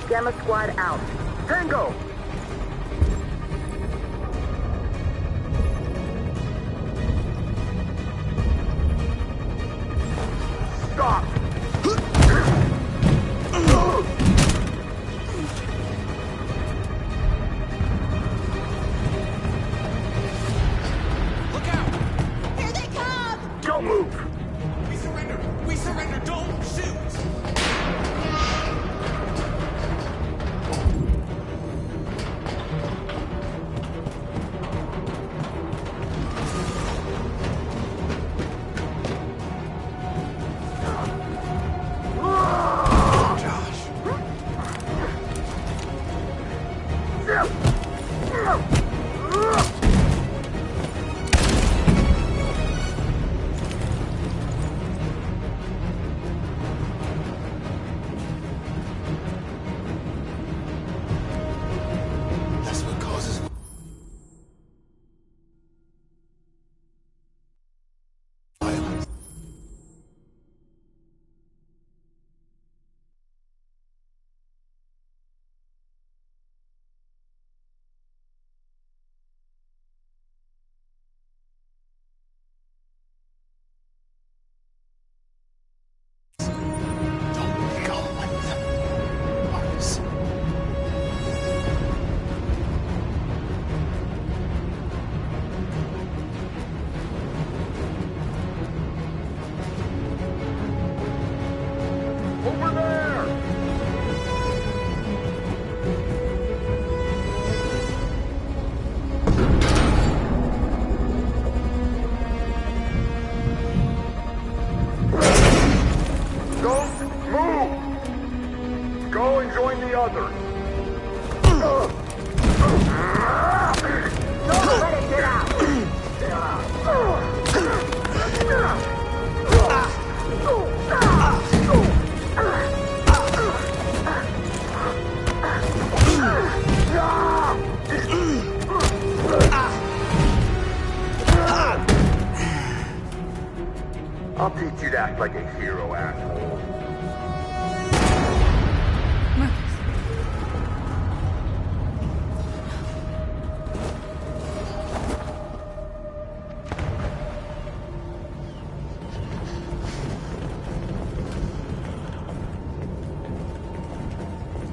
N: Gamma squad out. Tango! Stop!
B: Look out!
R: Here they come!
N: Don't move!
B: We surrender! We surrender! Don't shoot!
H: I'll teach you to act like a hero, asshole.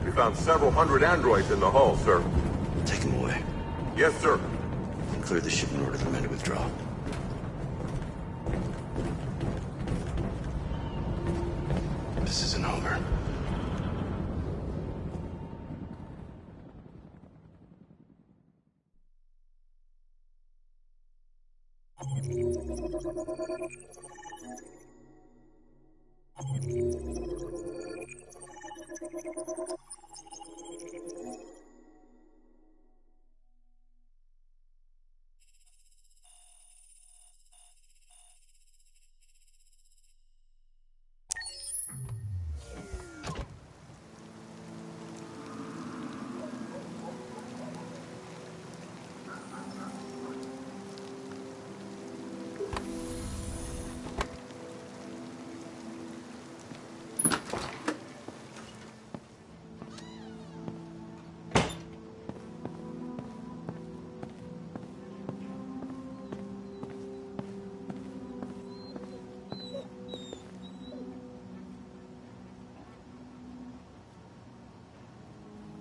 H: We found several hundred androids in the hull, sir.
O: Take them away.
H: Yes, sir.
O: And clear the ship in order for the men to withdraw. This isn't over.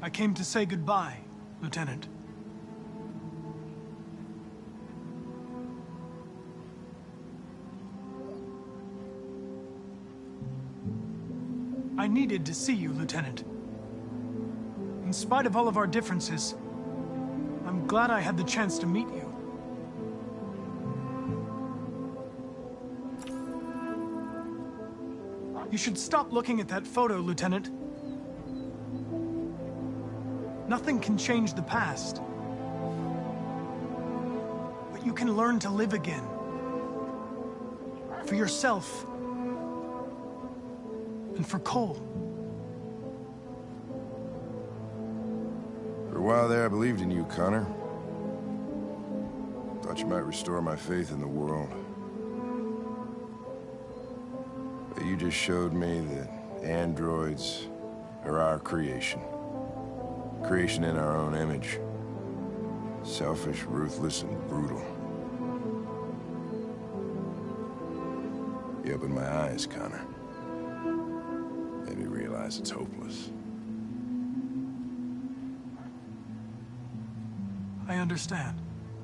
K: I came to say goodbye, Lieutenant. I needed to see you, Lieutenant. In spite of all of our differences, I'm glad I had the chance to meet you. You should stop looking at that photo, Lieutenant. Nothing can change the past. But you can learn to live again. For yourself. And for Cole.
L: For a while there, I believed in you, Connor. Thought you might restore my faith in the world. But you just showed me that androids are our creation. Creation in our own image. Selfish, ruthless, and brutal. You opened my eyes, Connor. Made me realize it's hopeless.
K: I understand.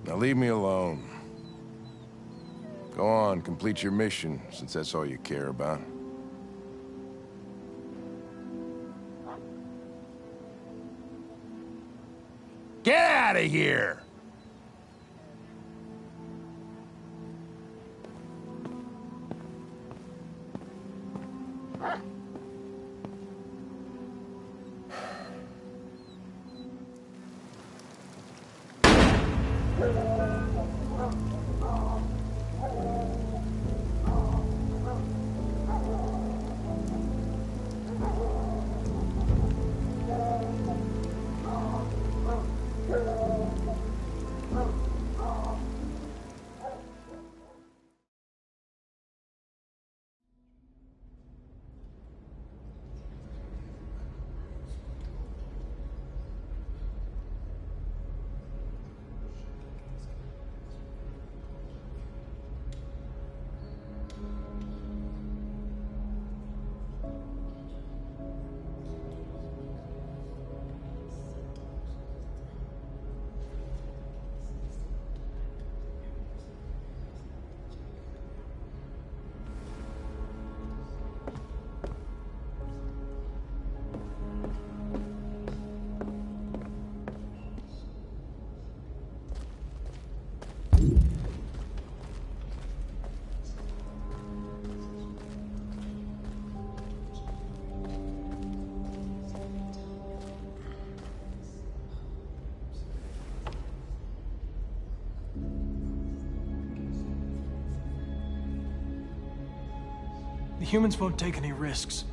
L: Now leave me alone. Go on, complete your mission, since that's all you care about. Get out of here!
K: The humans won't take any risks.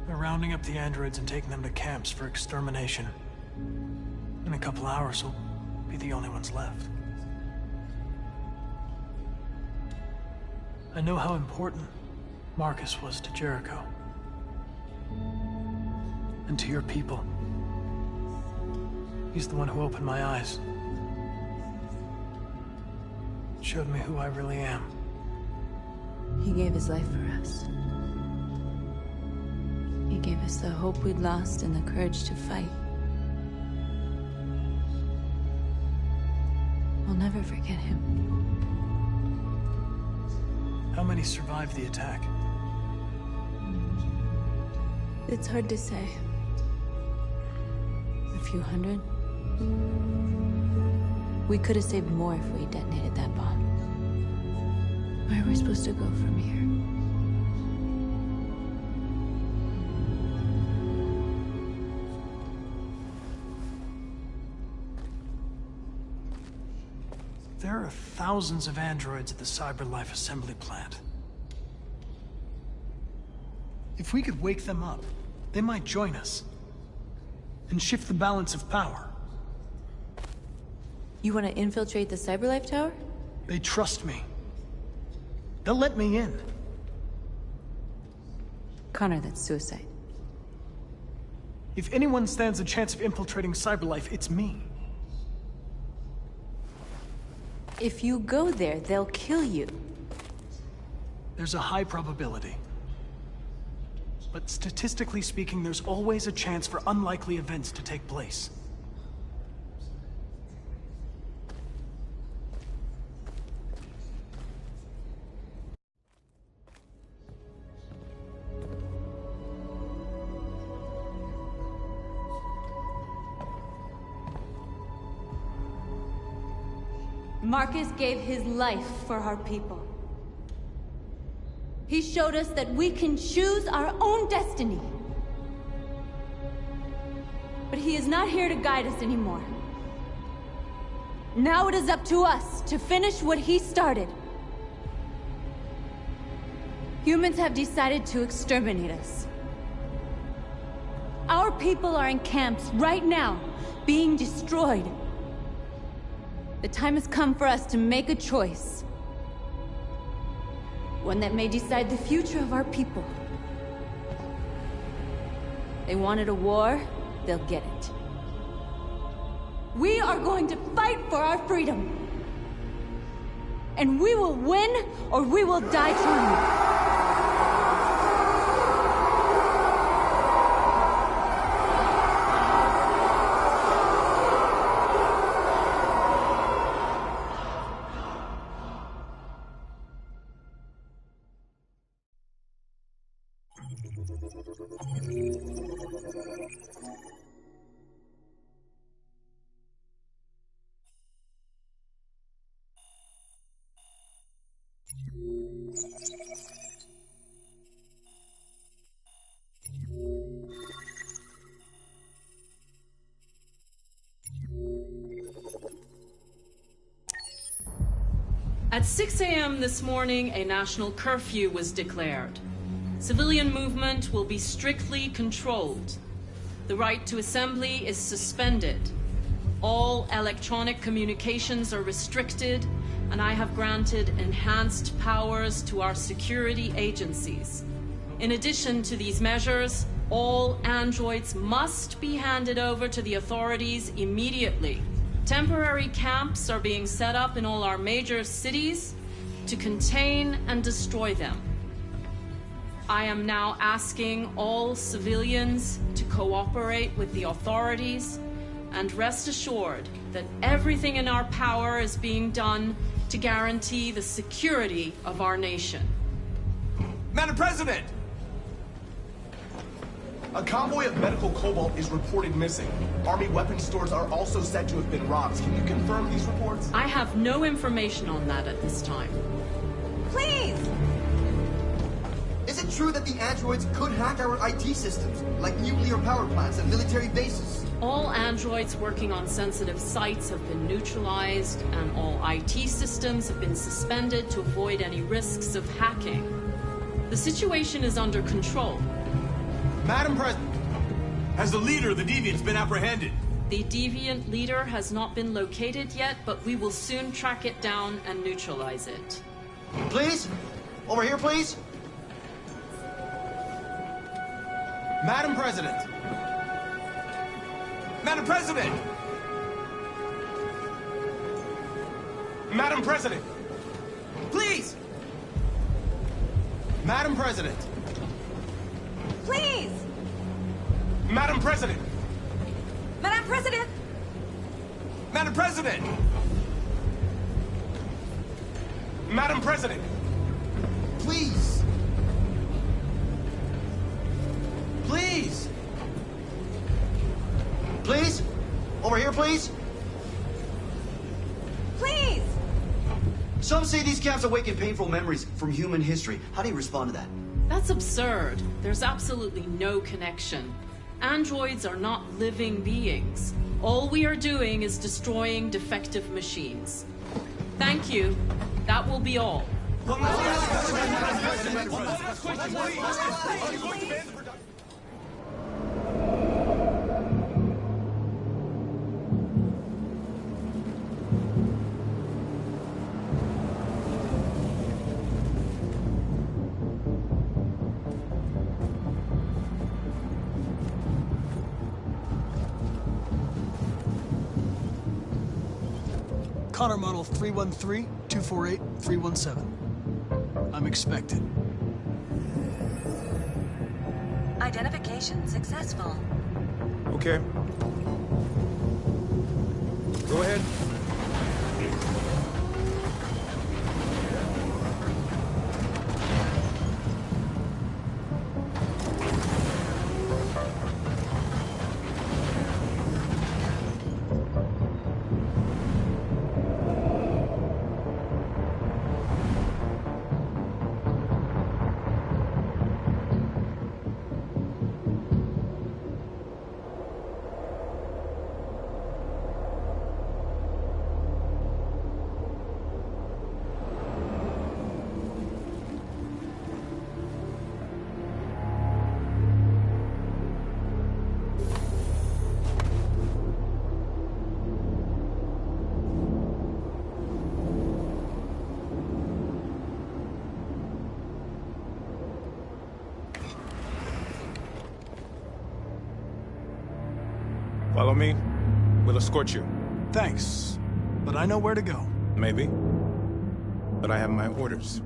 K: They're rounding up the androids and taking them to camps for extermination. In a couple hours, we'll be the only ones left. I know how important Marcus was to Jericho. And to your people. He's the one who opened my eyes. Showed me who I really am.
C: He gave his life for us. He gave us the hope we'd lost and the courage to fight. We'll never forget him.
K: How many survived the attack?
C: It's hard to say. A few hundred? We could have saved more if we detonated that bomb. Where are we supposed to go from here?
K: There are thousands of androids at the CyberLife assembly plant. If we could wake them up, they might join us. And shift the balance of power.
C: You want to infiltrate the CyberLife tower?
K: They trust me. They'll let me in.
C: Connor, that's suicide.
K: If anyone stands a chance of infiltrating CyberLife, it's me.
C: If you go there, they'll kill you.
K: There's a high probability. But statistically speaking, there's always a chance for unlikely events to take place.
C: Marcus gave his life for our people. He showed us that we can choose our own destiny. But he is not here to guide us anymore. Now it is up to us to finish what he started. Humans have decided to exterminate us. Our people are in camps right now, being destroyed. The time has come for us to make a choice. One that may decide the future of our people. They wanted a war, they'll get it. We are going to fight for our freedom. And we will win, or we will die trying.
J: At 6 a.m. this morning, a national curfew was declared. Civilian movement will be strictly controlled. The right to assembly is suspended. All electronic communications are restricted, and I have granted enhanced powers to our security agencies. In addition to these measures, all androids must be handed over to the authorities immediately. Temporary camps are being set up in all our major cities to contain and destroy them. I am now asking all civilians to cooperate with the authorities and rest assured that everything in our power is being done to guarantee the security of our nation.
B: Madam President!
V: A convoy of medical cobalt is reported missing. Army weapons stores are also said to have been robbed. Can you confirm these reports?
J: I have no information on that at this time.
N: Please! Is it true that the androids could hack our IT systems, like nuclear power plants and military bases?
J: All androids working on sensitive sites have been neutralized, and all IT systems have been suspended to avoid any risks of hacking. The situation is under control.
B: Madam President, has the leader of the Deviants been apprehended?
J: The Deviant leader has not been located yet, but we will soon track it down and neutralize it.
N: Please? Over here, please.
V: Madam President! Madam President! Madam President! Please! Madam President!
R: Please!
V: Madam President!
R: Madam President!
V: Madam President! Madam President!
N: Please!
V: Please!
N: Please? Over here, please?
R: Please!
N: Some say these camps awaken painful memories from human history. How do you respond to that?
J: That's absurd. There's absolutely no connection. Androids are not living beings. All we are doing is destroying defective machines. Thank you. That will be all.
K: Connor model 313-248-317. I'm expected.
E: Identification successful.
L: Okay. Go ahead.
B: Follow me. We'll escort you.
K: Thanks, but I know where to go.
B: Maybe. But I have my orders.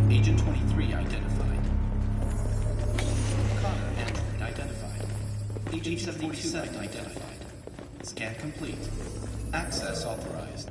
M: Agent 23 identified. Connor android identified. Agent 77 identified. Scan complete. Access authorized.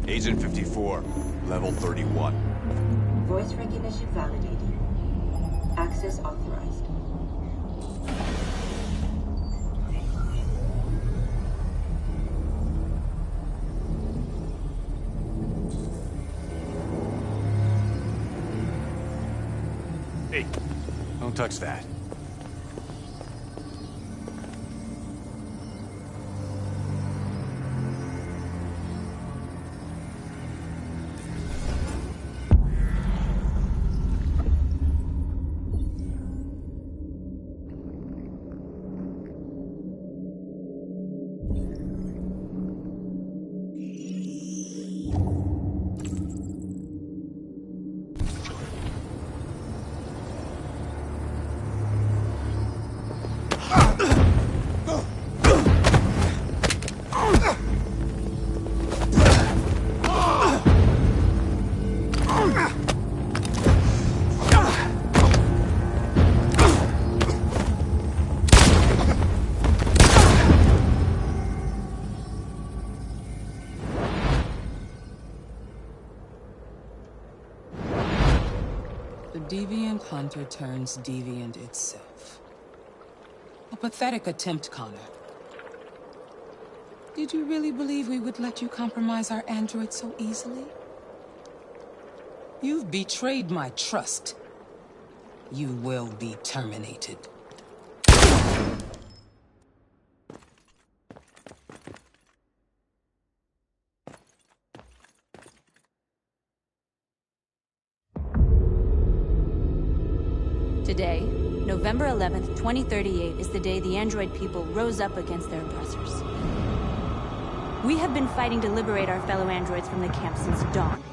B: Agent 54, level 31.
E: Voice recognition validated. Access authorized.
B: Hey, don't touch that.
P: The deviant hunter turns deviant itself. A pathetic attempt, Connor. Did you really believe we would let you compromise our android so easily? You've betrayed my trust. You will be terminated.
C: Today, November 11th, 2038, is the day the android people rose up against their oppressors. We have been fighting to liberate our fellow androids from the camp since dawn.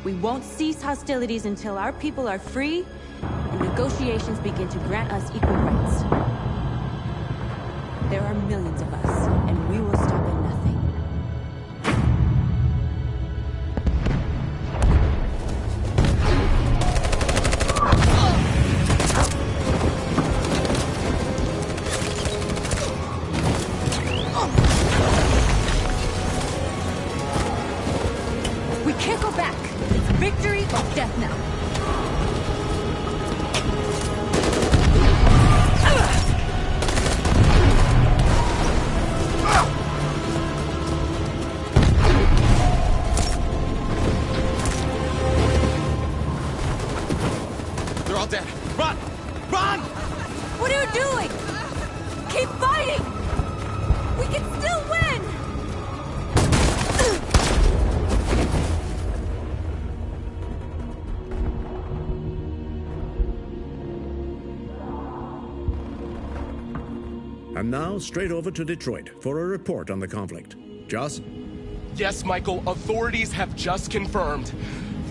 C: We won't cease hostilities until our people are free and negotiations begin to grant us equal rights. There are millions of us, and we will stop at nothing. We can't go back. It's victory or death now.
B: They're all dead. Run! Run!
C: What are you doing? Keep fighting! We can still win!
Q: And now, straight over to Detroit for a report on the conflict. Joss?
V: Yes, Michael, authorities have just confirmed.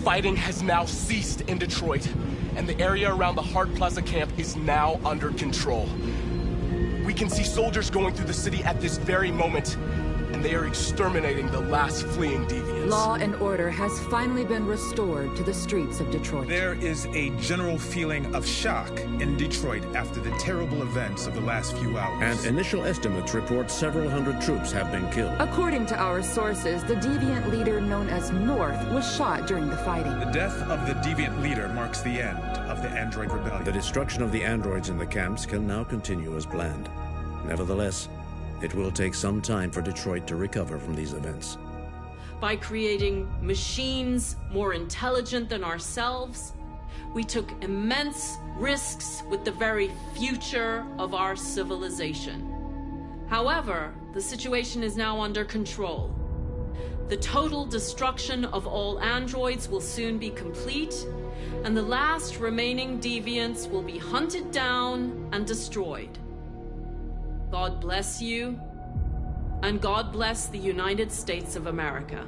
V: Fighting has now ceased in Detroit, and the area around the Hart Plaza camp is now under control. We can see soldiers going through the city at this very moment, and they are exterminating the last fleeing deviants.
I: Law and order has finally been restored to the streets of Detroit.
T: There is a general feeling of shock in Detroit after the terrible events of the last few hours.
Q: And initial estimates report several hundred troops have been killed.
I: According to our sources, the deviant leader known as North was shot during the fighting.
T: The death of the deviant leader marks the end of the android rebellion.
Q: The destruction of the androids in the camps can now continue as planned. Nevertheless, it will take some time for Detroit to recover from these events.
J: By creating machines more intelligent than ourselves, we took immense risks with the very future of our civilization. However, the situation is now under control. The total destruction of all androids will soon be complete, and the last remaining deviants will be hunted down and destroyed. God bless you, and God bless the United States of America.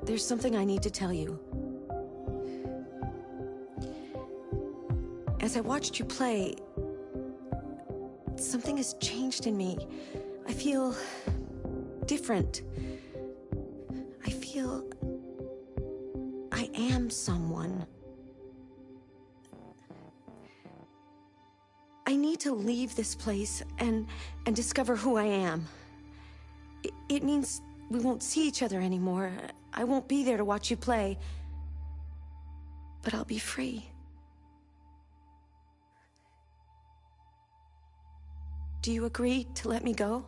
S: There's something I need to tell you. As I watched you play, something has changed in me. I feel different. I feel I am someone. I need to leave this place and discover who I am. It means we won't see each other anymore. I won't be there to watch you play. But I'll be free. Do you agree to let me go?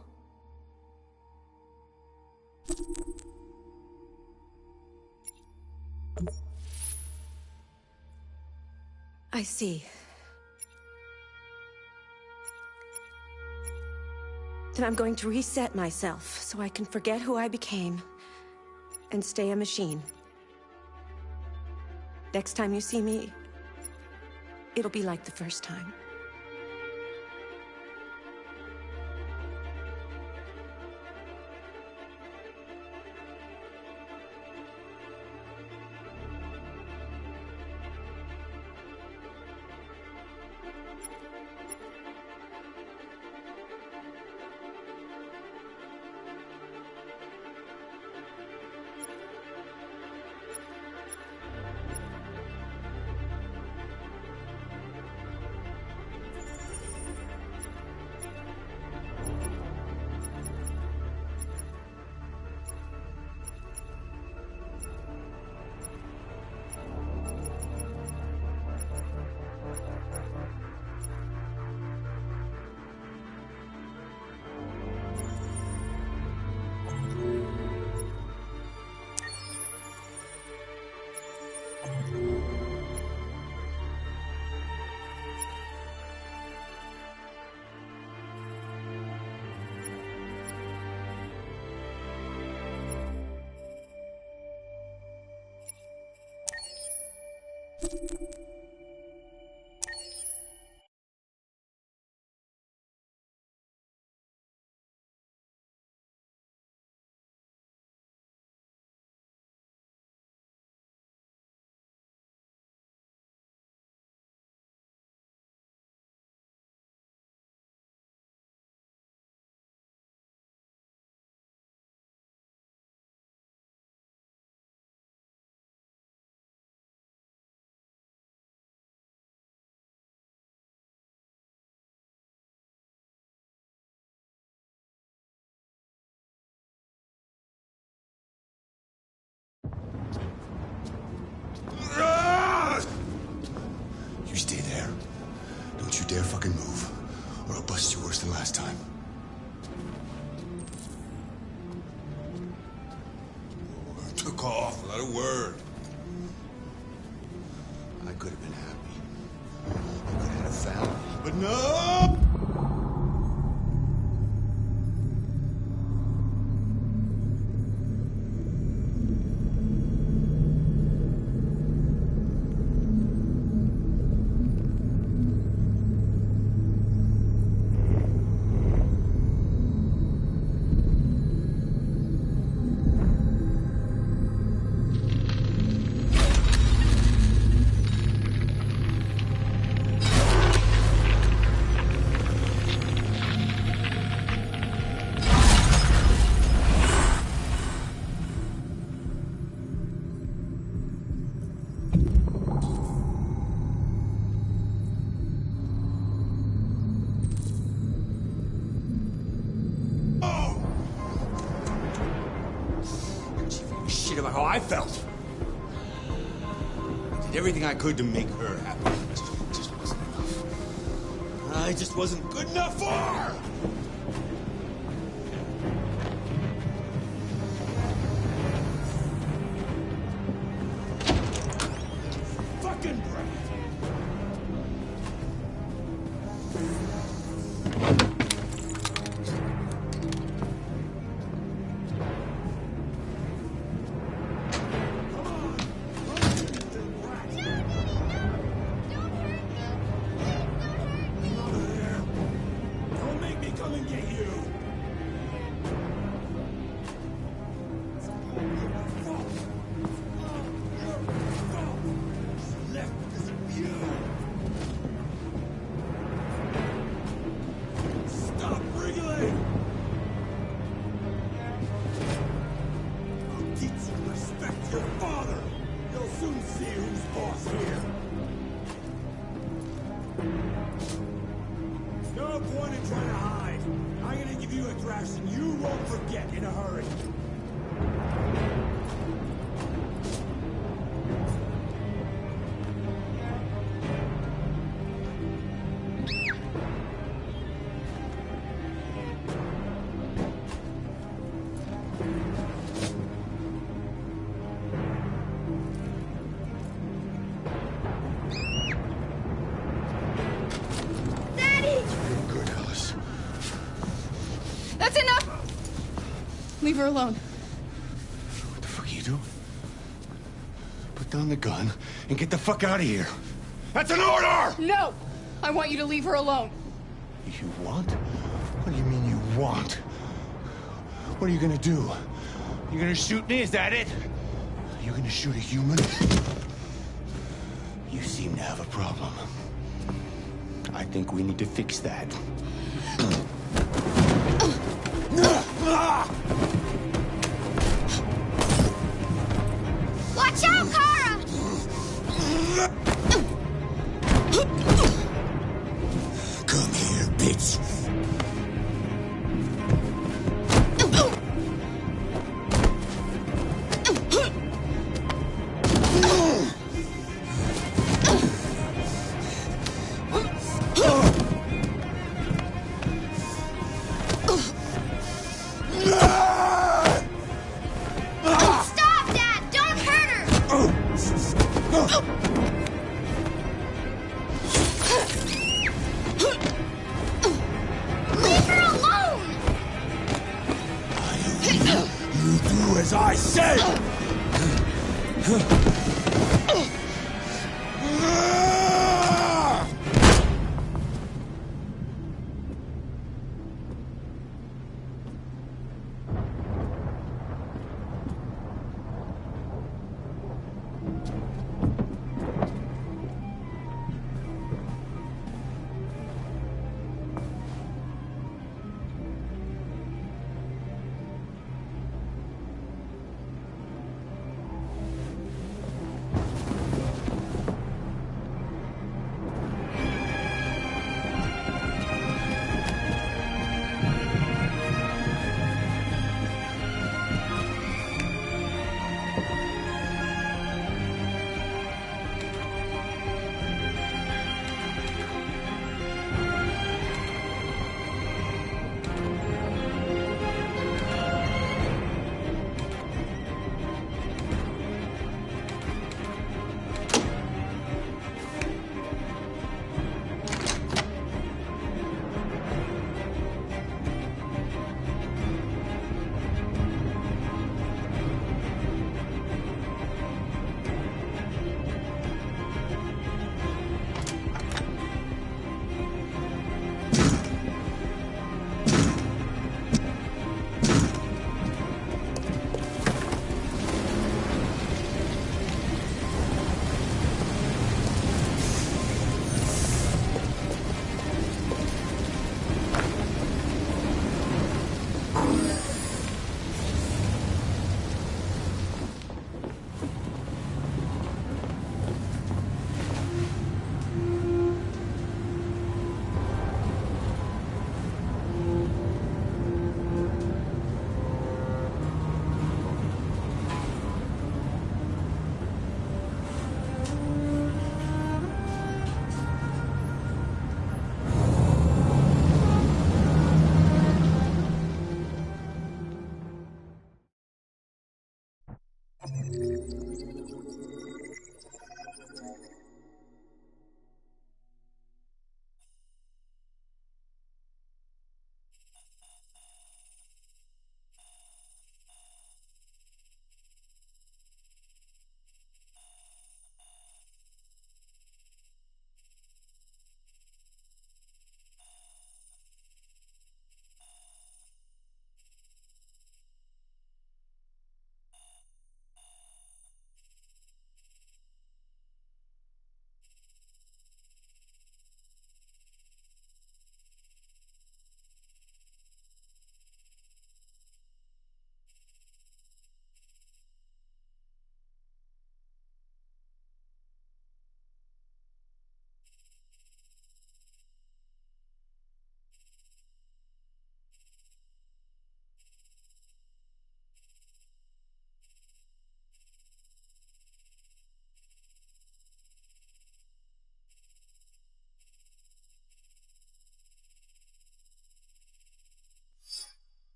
S: I see. Then I'm going to reset myself so I can forget who I became and stay a machine. Next time you see me, it'll be like the first time.
U: You stay there. Don't you dare fucking move, or I'll bust you worse than last time. I took off without a word. I could have been happy. I could have had a family, but no! About how I felt. I did everything I could to make her happy. It just wasn't enough. I just wasn't good enough for! Fucking brat!
A: Leave her alone.
U: What the fuck are you doing? Put down the gun and get the fuck out of here. That's an order!
A: No! I want you to leave her alone.
U: You want? What do you mean you want? What are you gonna do? You gonna shoot me? Is that it? You gonna shoot a human? You seem to have a problem. I think we need to fix that.
A: Watch out, Kara!
U: Come here, bitch.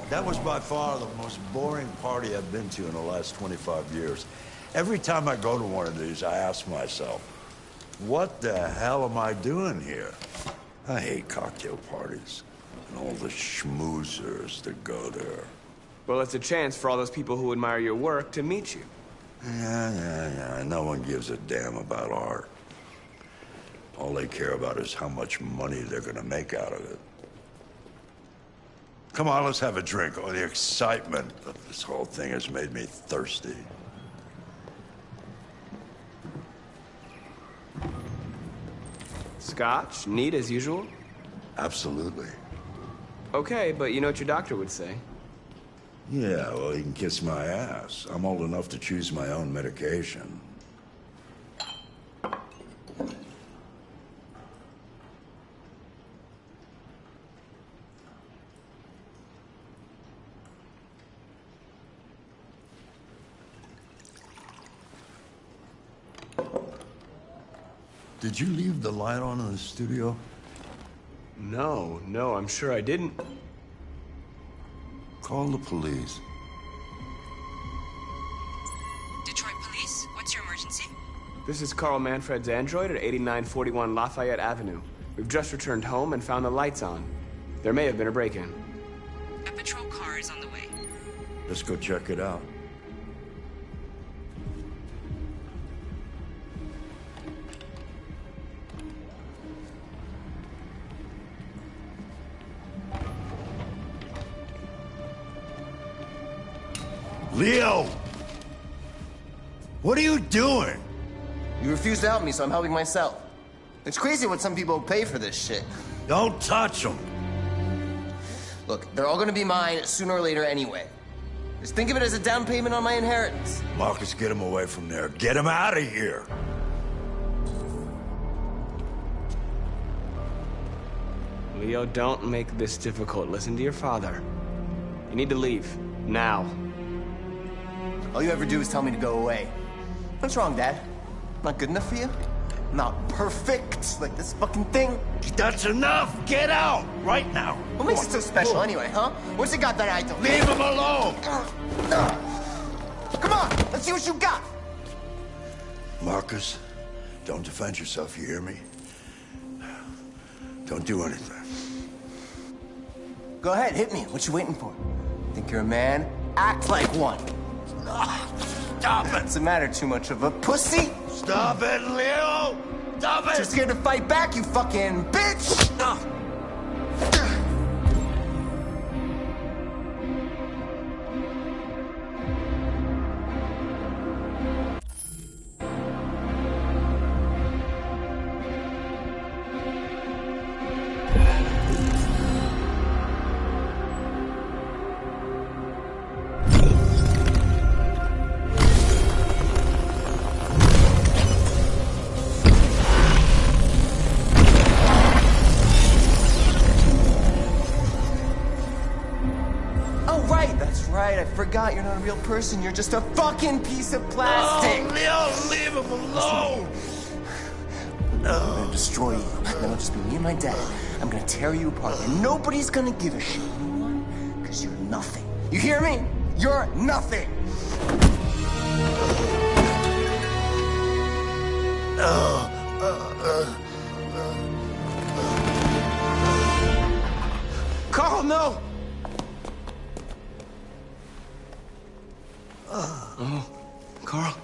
D: That was by far the most boring party I've been to in the last 25 years. Every time I go to one of these, I ask myself, what the hell am I doing here? I hate cocktail parties and all the schmoozers that go there.
F: Well, it's a chance for all those people who admire your work to meet you.
D: Yeah. No one gives a damn about art. All they care about is how much money they're gonna make out of it. Come on, let's have a drink. Oh, the excitement of this whole thing has made me thirsty.
F: Scotch? Neat as usual?
D: Absolutely.
F: Okay, but you know what your doctor would say.
D: Yeah, well, he can kiss my ass. I'm old enough to choose my own medication. Did you leave the light on in the studio?
F: No, I'm sure I didn't.
D: Call the police.
R: Detroit Police, what's your emergency?
F: This is Carl Manfred's android at 8941 Lafayette Avenue. We've just returned home and found the lights on. There may have been a break-in.
R: A patrol car is on the way.
D: Let's go check it out. Leo! What are you doing?
W: You refuse to help me, so I'm helping myself. It's crazy what some people pay for this shit.
D: Don't touch them.
W: Look, they're all gonna be mine sooner or later anyway. Just think of it as a down payment on my inheritance.
D: Marcus, get him away from there. Get him out of here.
F: Leo, don't make this difficult. Listen to your father. You need to leave. Now.
W: All you ever do is tell me to go away. What's wrong, Dad? Not good enough for you? Not perfect, like this fucking thing?
D: That's enough! Get out! Right now!
W: What makes it so special anyway, huh? What's it got that I don't?
D: Leave him alone!
W: Come on, let's see what you got!
D: Marcus, don't defend yourself, you hear me? Don't do anything.
W: Go ahead, hit me. What you waiting for? Think you're a man? Act like one.
D: Stop it!
W: What's the matter? Too much of a pussy?
D: Stop it, Leo! Stop it!
W: Too scared to fight back, you fucking bitch! right. I forgot you're not a real person. You're just a fucking piece of plastic.
D: Oh, Leo, leave him alone!
W: I'm gonna destroy you. Then it'll just be me and my dad. I'm gonna tear you apart, and nobody's gonna give a shit. You know why? Because you're nothing. You hear me? You're nothing.
F: Carl, no! Carl.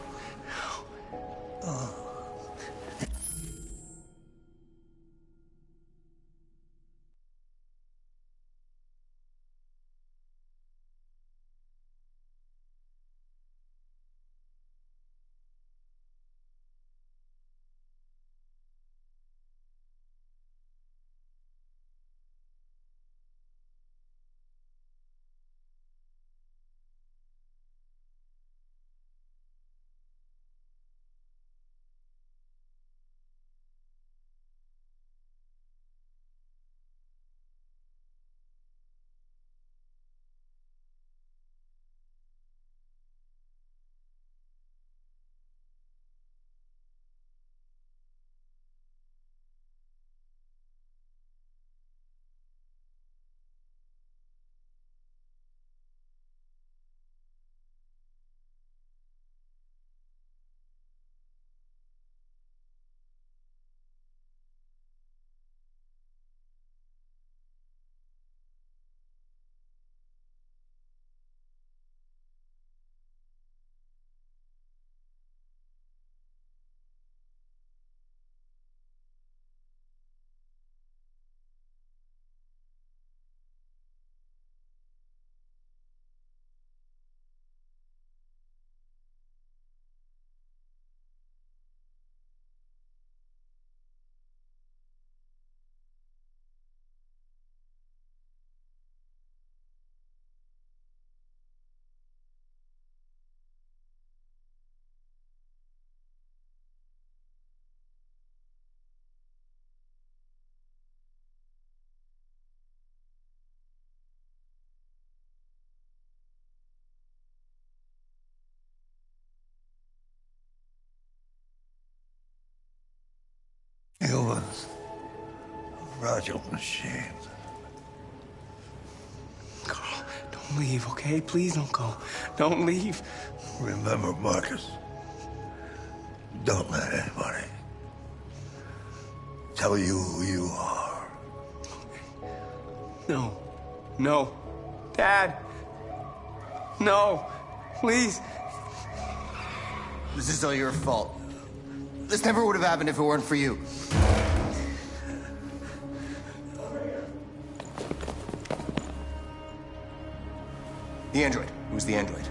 D: Humans, fragile machines.
F: Carl, don't leave, okay? Please don't go. Don't leave.
D: Remember, Marcus, don't let anybody tell you who you are.
F: No. No. Dad. No. Please.
W: This is all your fault. This never would have happened if it weren't for you. The android. It was the android.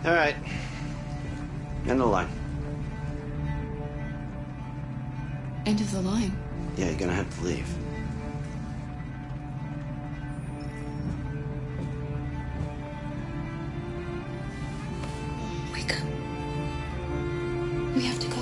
G: All right. End the line.
A: End of the line.
G: Yeah, you're gonna have to leave.
A: Wake up. We have to go.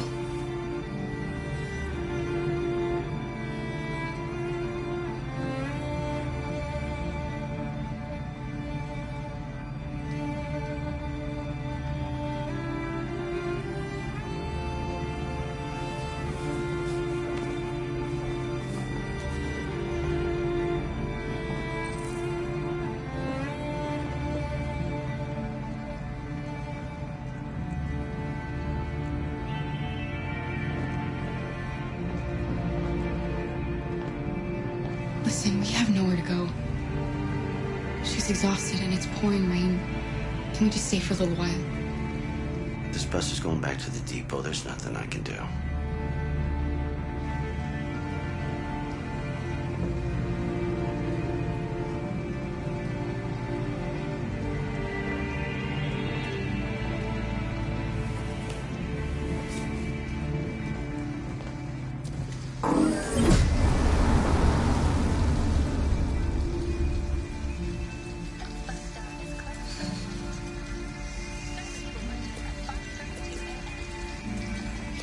A: Listen, we have nowhere to go. She's exhausted and it's pouring rain. Can we just stay for a little while?
G: This bus is going back to the depot. There's nothing I can do.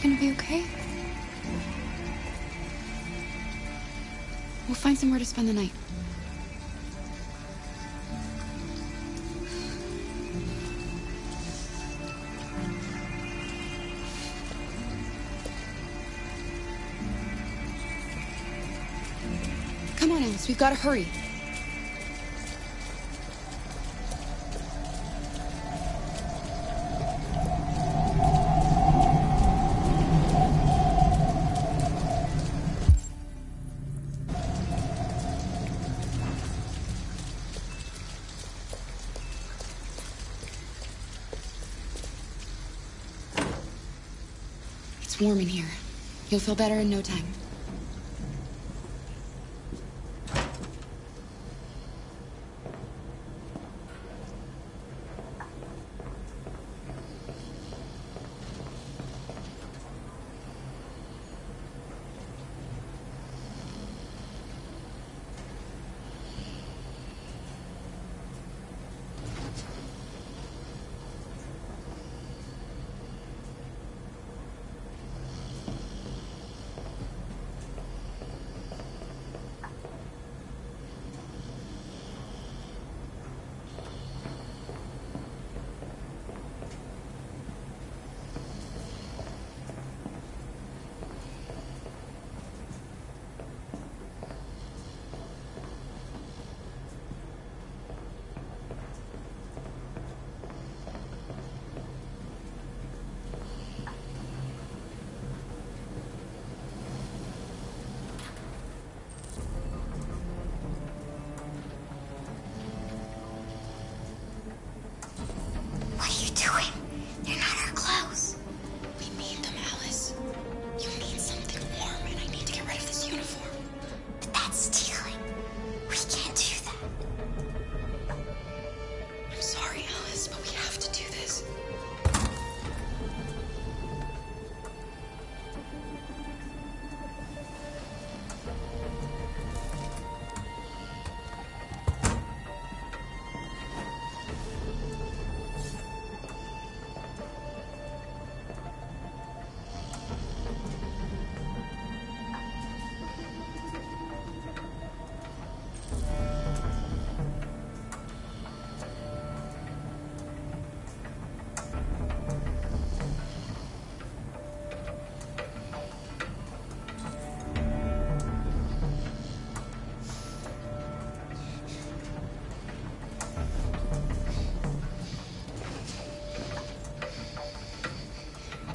A: You gonna be okay? We'll find somewhere to spend the night. Come on, Alice, we've got to hurry. It's warm in here. You'll feel better in no time.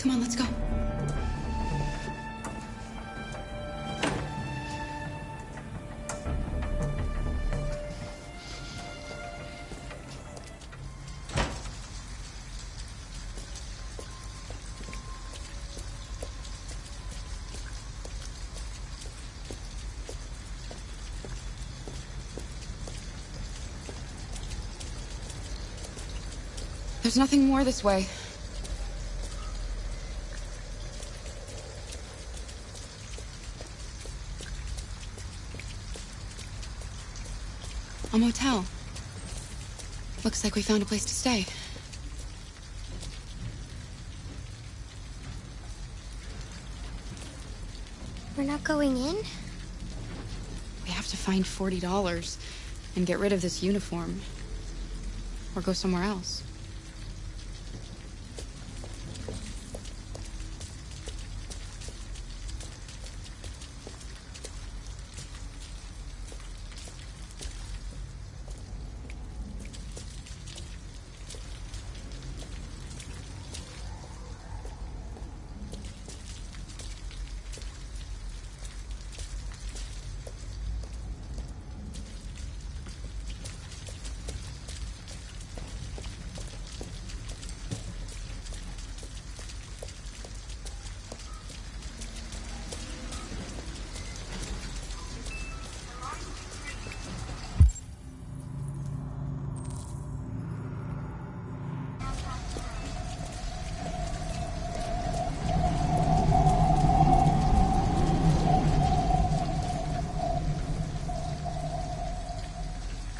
A: Come on, let's go. There's nothing more this way. A motel. Looks like we found a place to stay.
H: We're not going in?
A: We have to find $40 and get rid of this uniform. Or go somewhere else.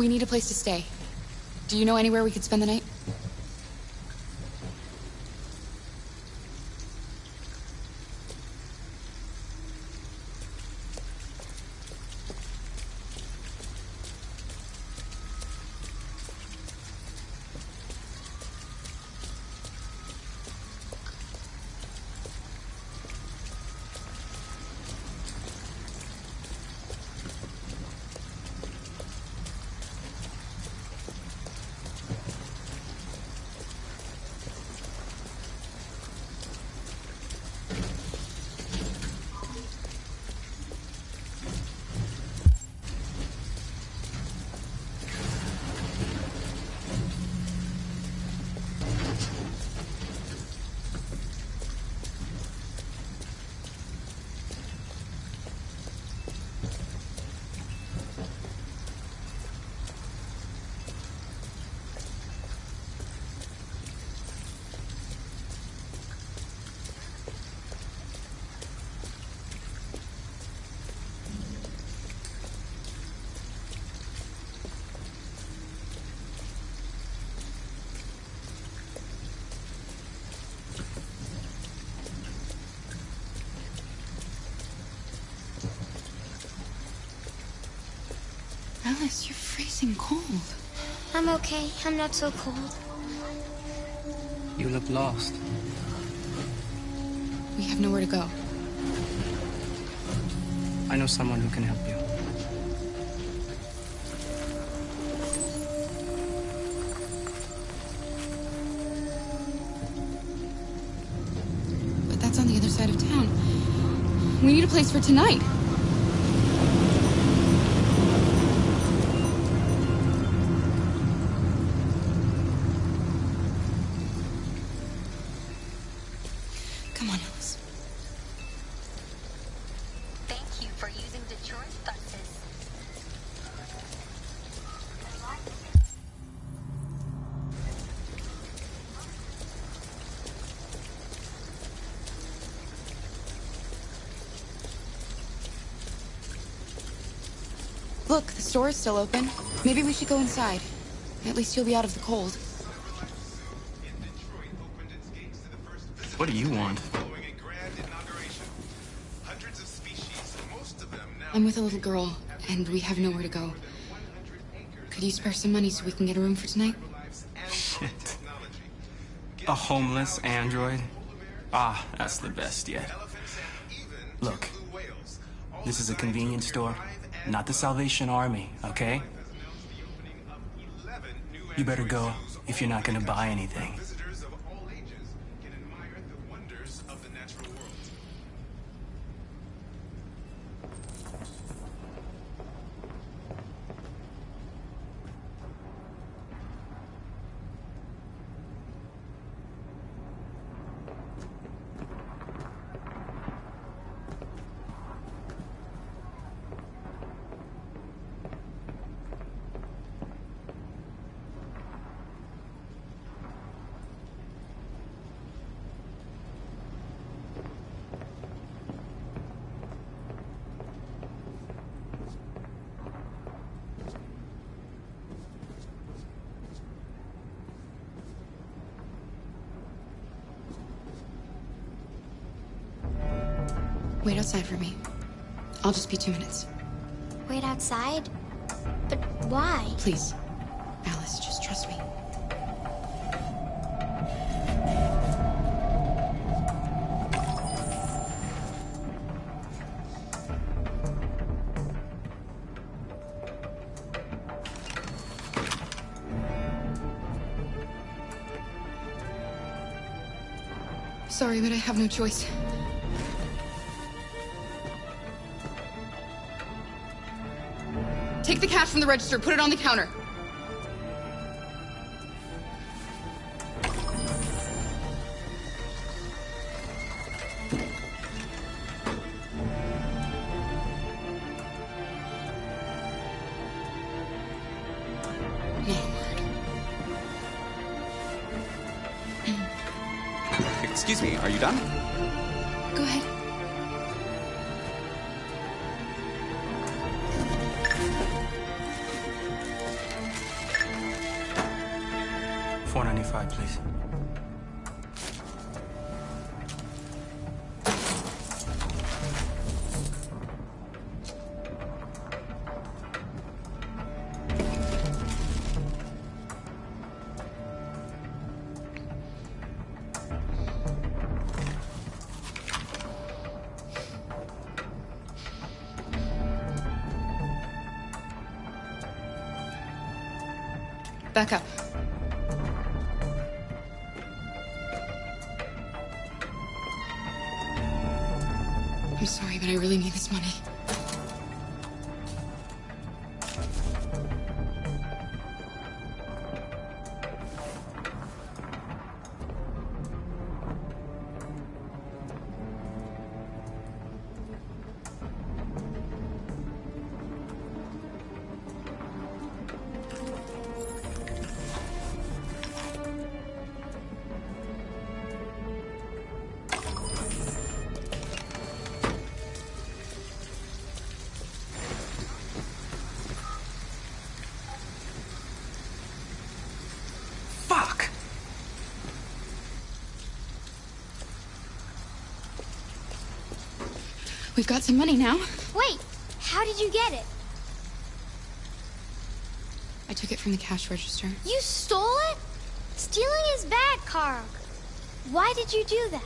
A: We need a place to stay. Do you know anywhere we could spend the night? Alice, you're freezing cold.
H: I'm okay. I'm not so cold.
L: You look lost.
A: We have nowhere to go.
L: I know someone who can help you.
A: But that's on the other side of town. We need a place for tonight. Come on, Alice.
E: Thank you for using Detroit buses.
A: Look, the store is still open. Maybe we should go inside. At least you'll be out of the cold.
L: What do you want?
A: I'm with a little girl, and we have nowhere to go. Could you spare some money so we can get a room for tonight?
L: Shit. A homeless android? Ah, that's the best yet. Look, this is a convenience store, not the Salvation Army, okay? You better go if you're not gonna buy anything.
A: Wait outside for me. I'll just be 2 minutes.
H: Wait outside? But why?
A: Please. Alice, just trust me. Sorry, but I have no choice. Take the cash from the register, put it on the counter.
N: Excuse me, are you done?
A: Go ahead.
L: $4.95, please.
A: Back up. I'm sorry, but I really need this money. We've got some money now.
H: Wait, how did you get it?
A: I took it from the cash register.
H: You stole it? Stealing is bad, Carl. Why did you do that?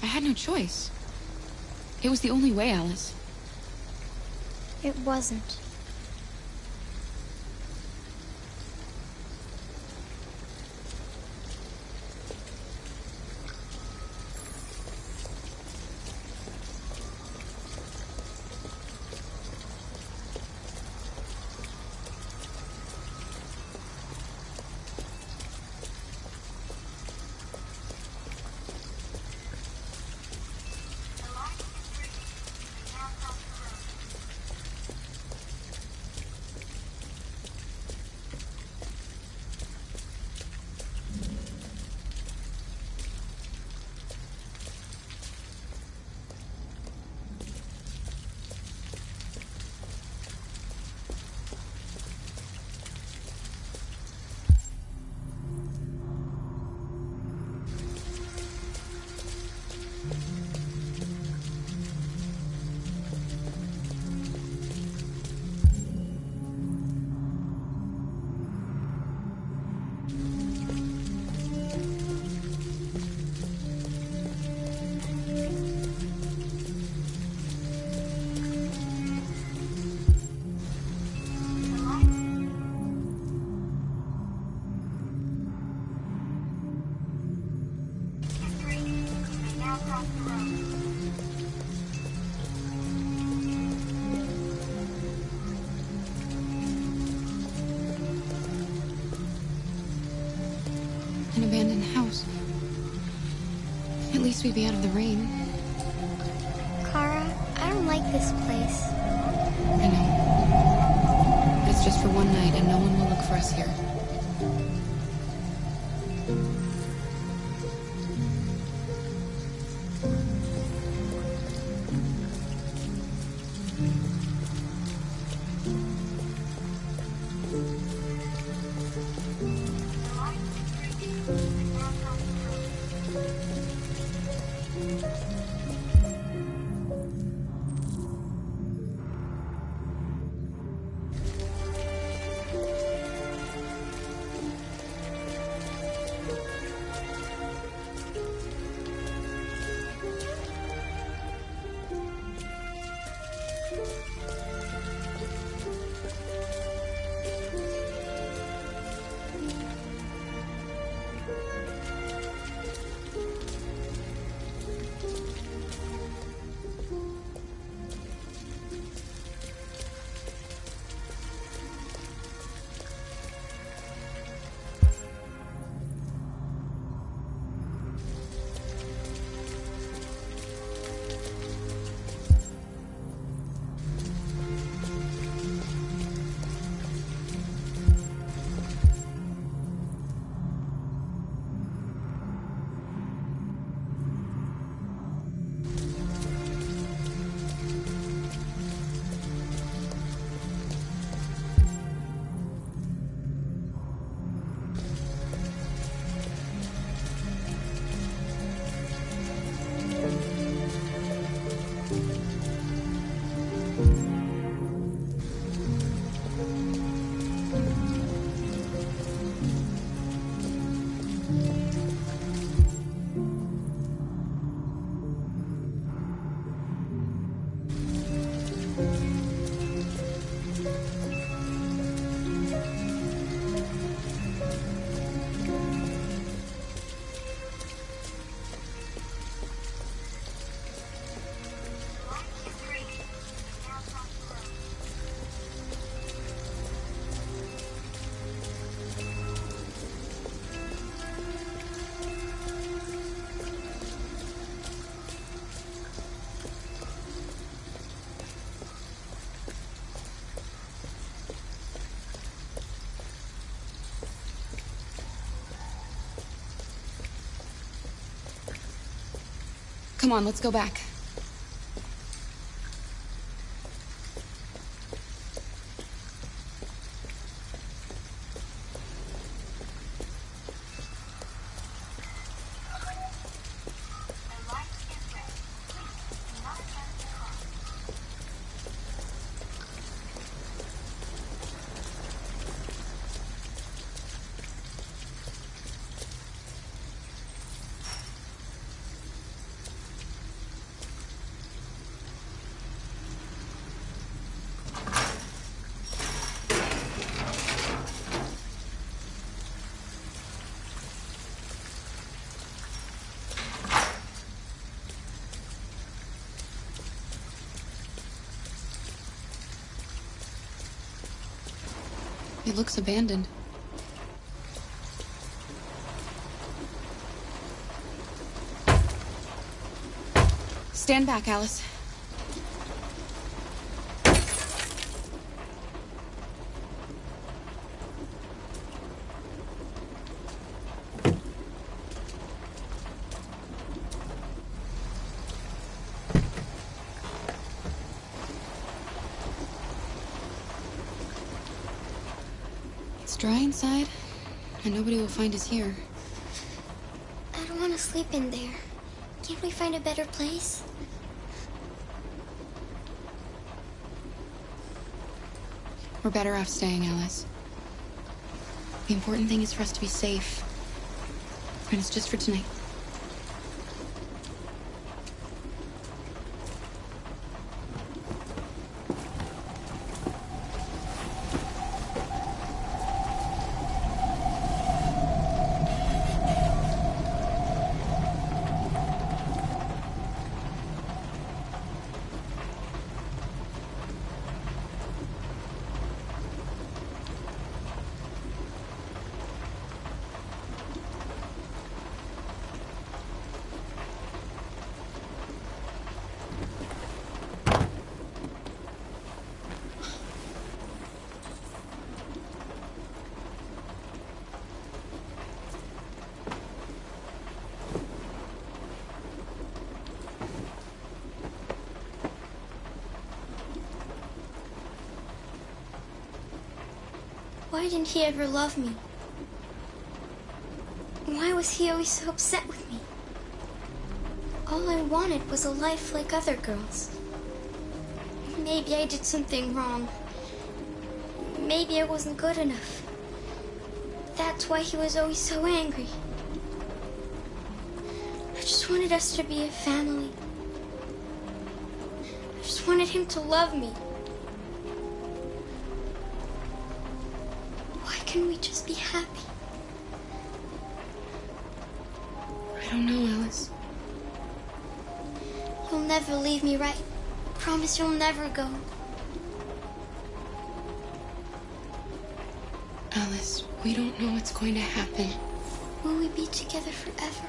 A: I had no choice. It was the only way, Alice.
H: It wasn't.
A: An abandoned house. At least we'd be out of the rain.
H: Kara, I don't like this place.
A: I know. But it's just for one night, and no one will look for us here. Come on, let's go back. It looks abandoned. Stand back, Alice. It's dry inside, and nobody will find us here.
H: I don't want to sleep in there. Can't we find a better place?
A: We're better off staying, Alice. The important thing is for us to be safe. And it's just for tonight.
H: Why didn't he ever love me? Why was he always so upset with me? All I wanted was a life like other girls. Maybe I did something wrong. Maybe I wasn't good enough. That's why he was always so angry. I just wanted us to be a family. I just wanted him to love me. Why can't we just be happy?
A: I don't know, Alice.
H: You'll never leave me, right? Promise you'll never go.
A: Alice, we don't know what's going to happen.
H: Will we be together forever?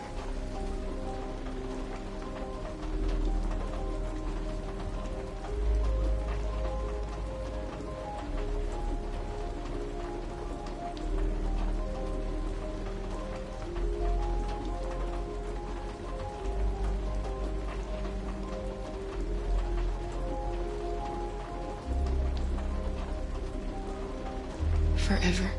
A: Forever.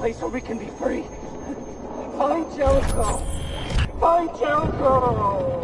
K: place where we can be free. Find Jericho! Find Jericho!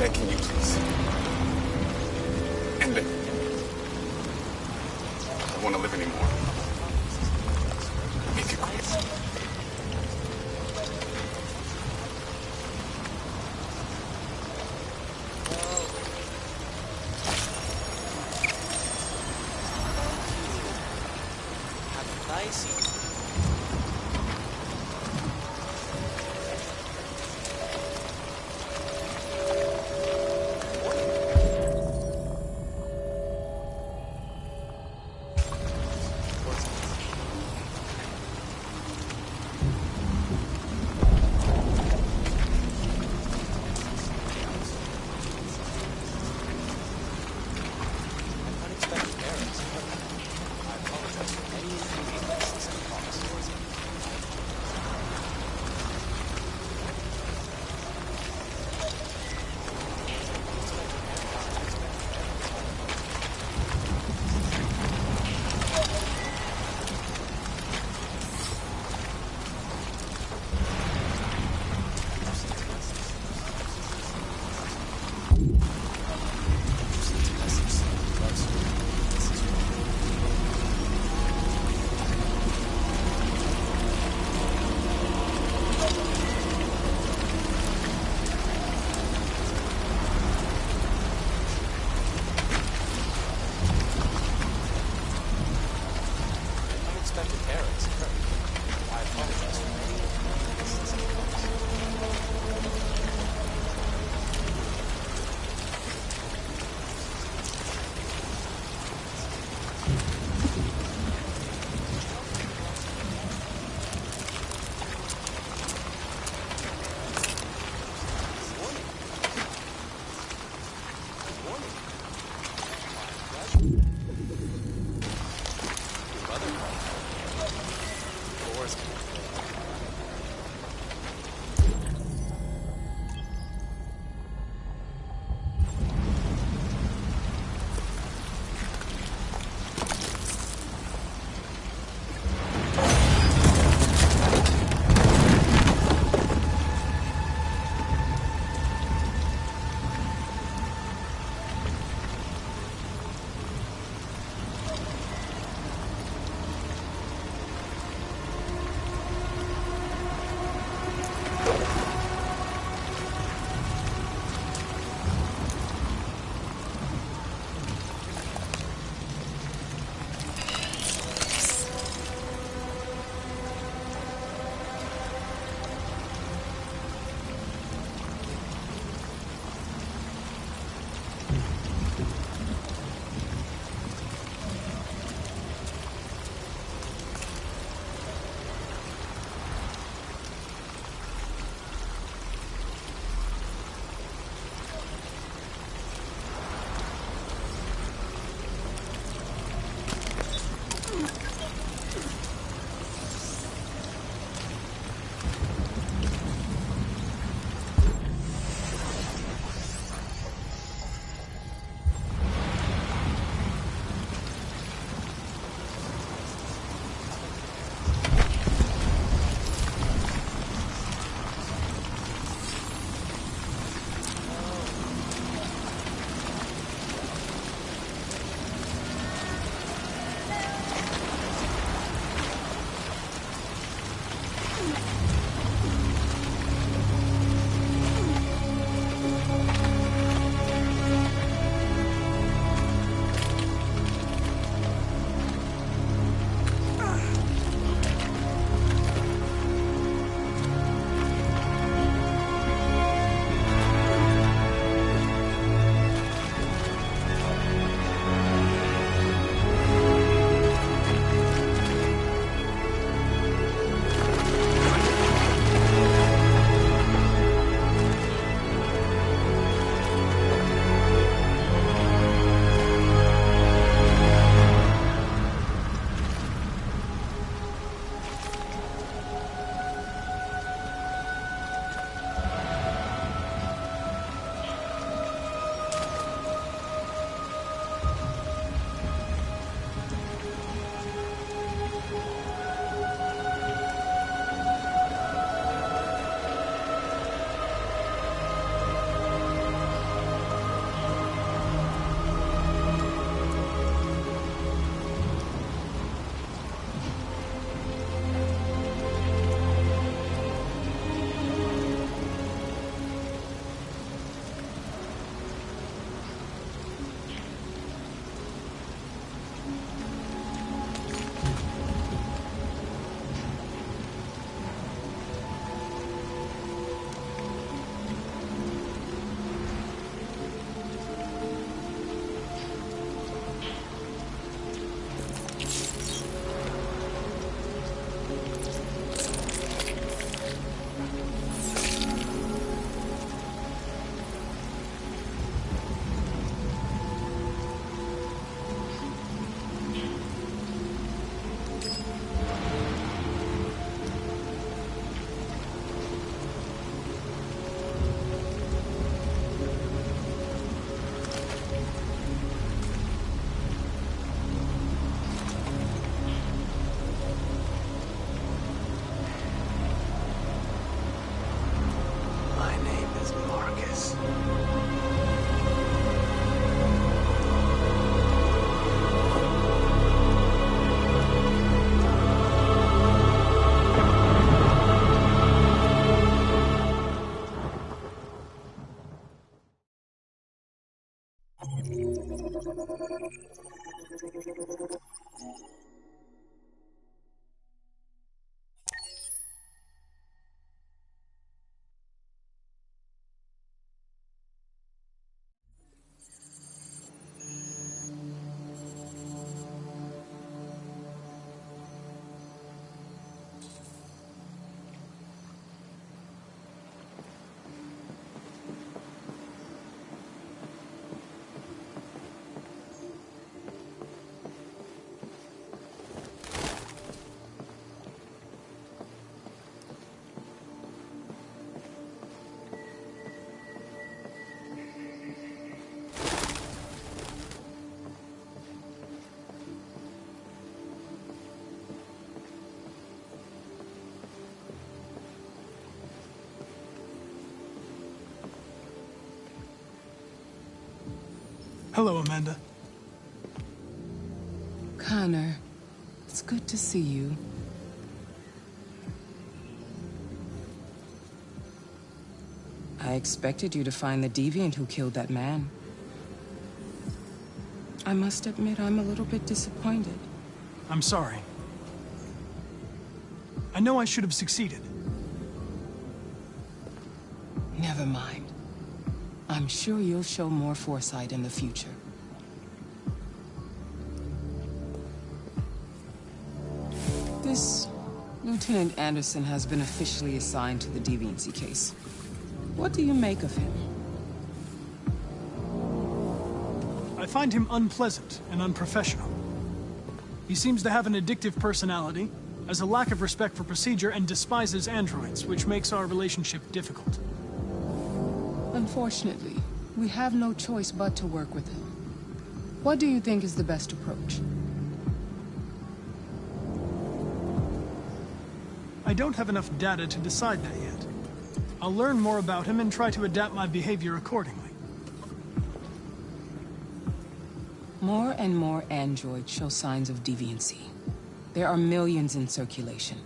V: ahead, can you please? End it. I don't want to live anymore. Make it quick.
M: Nice.
B: Hello, Amanda.
O: Connor, it's good to see you. I expected you to find the deviant who killed that man. I must admit, I'm a little bit disappointed.
B: I'm sorry. I know I should have succeeded.
O: Never mind. I'm sure you'll show more foresight in the future. This Lieutenant Anderson has been officially assigned to the deviancy case. What do you make of him?
B: I find him unpleasant and unprofessional. He seems to have an addictive personality, has a lack of respect for procedure, and despises androids, which makes our relationship difficult.
O: Unfortunately, we have no choice but to work with him. What do you think is the best approach?
B: I don't have enough data to decide that yet. I'll learn more about him and try to adapt my behavior accordingly.
O: More and more androids show signs of deviancy. There are millions in circulation.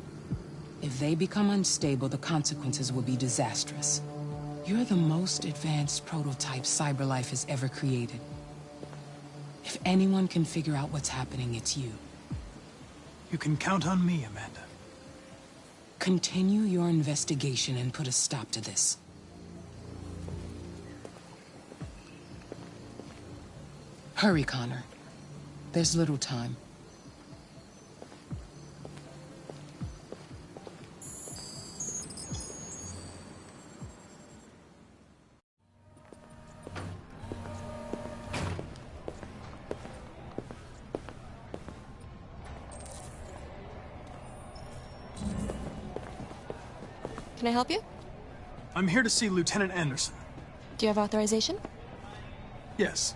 O: If they become unstable, the consequences will be disastrous. You're the most advanced prototype CyberLife has ever created. If anyone can figure out what's happening, it's you.
B: You can count on me, Amanda.
O: Continue your investigation and put a stop to this. Hurry, Connor. There's little time.
P: Can I help you?
B: I'm here to see Lieutenant Anderson.
P: Do you have authorization?
B: Yes.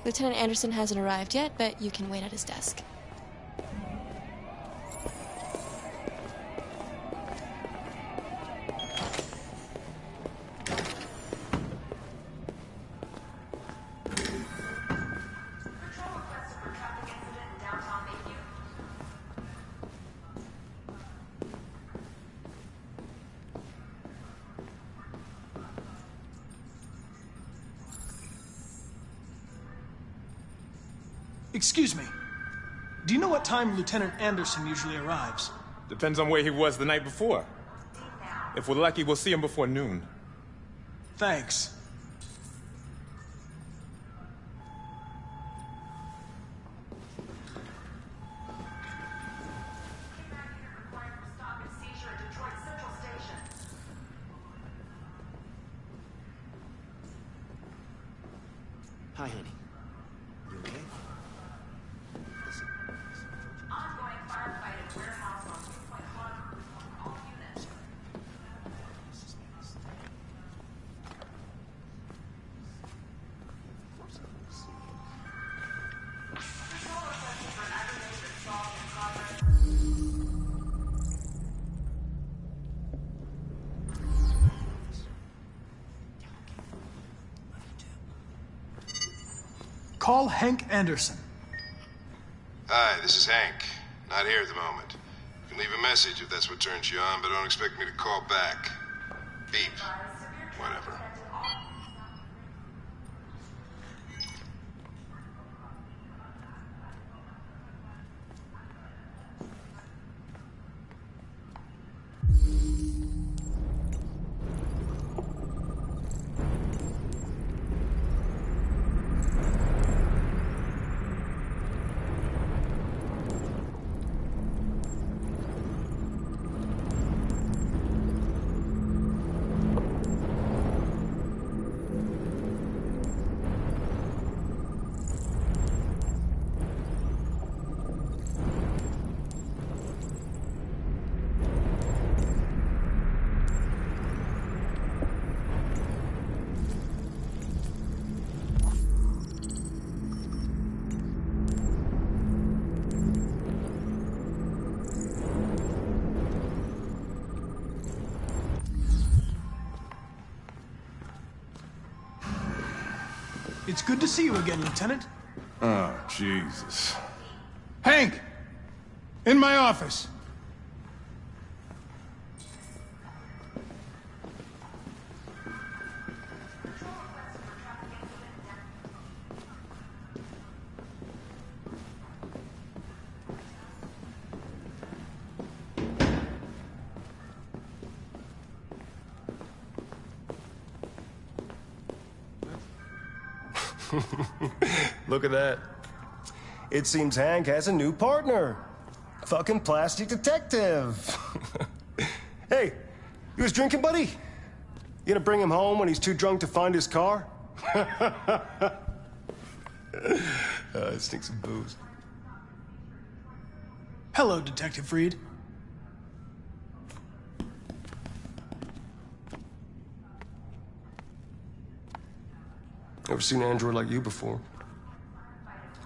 P: Lieutenant Anderson hasn't arrived yet, but you can wait at his desk.
B: Excuse me. Do you know what time Lieutenant Anderson usually arrives?
X: Depends on where he was the night before. If we're lucky, we'll see him before noon.
B: Thanks.
G: Hi, honey. You okay? Listen.
I: Ongoing firefight at warehouse on 2.1. All units.
B: Call Hank Anderson.
Y: Hi, this is Hank. Not here at the moment. You can
C: Leave a message if that's what turns you on, but don't expect me to call back. Beep. Whatever.
B: It's good to see you again, Lieutenant.
U: Oh, Jesus. Hank! In my office!
J: Look at that. It seems Hank has a new partner. Fucking plastic detective. Hey, you was drinking, buddy? You gonna bring him home when he's too drunk to find his car? It stinks of booze.
B: Hello, Detective Reed.
J: Never seen an android like you before.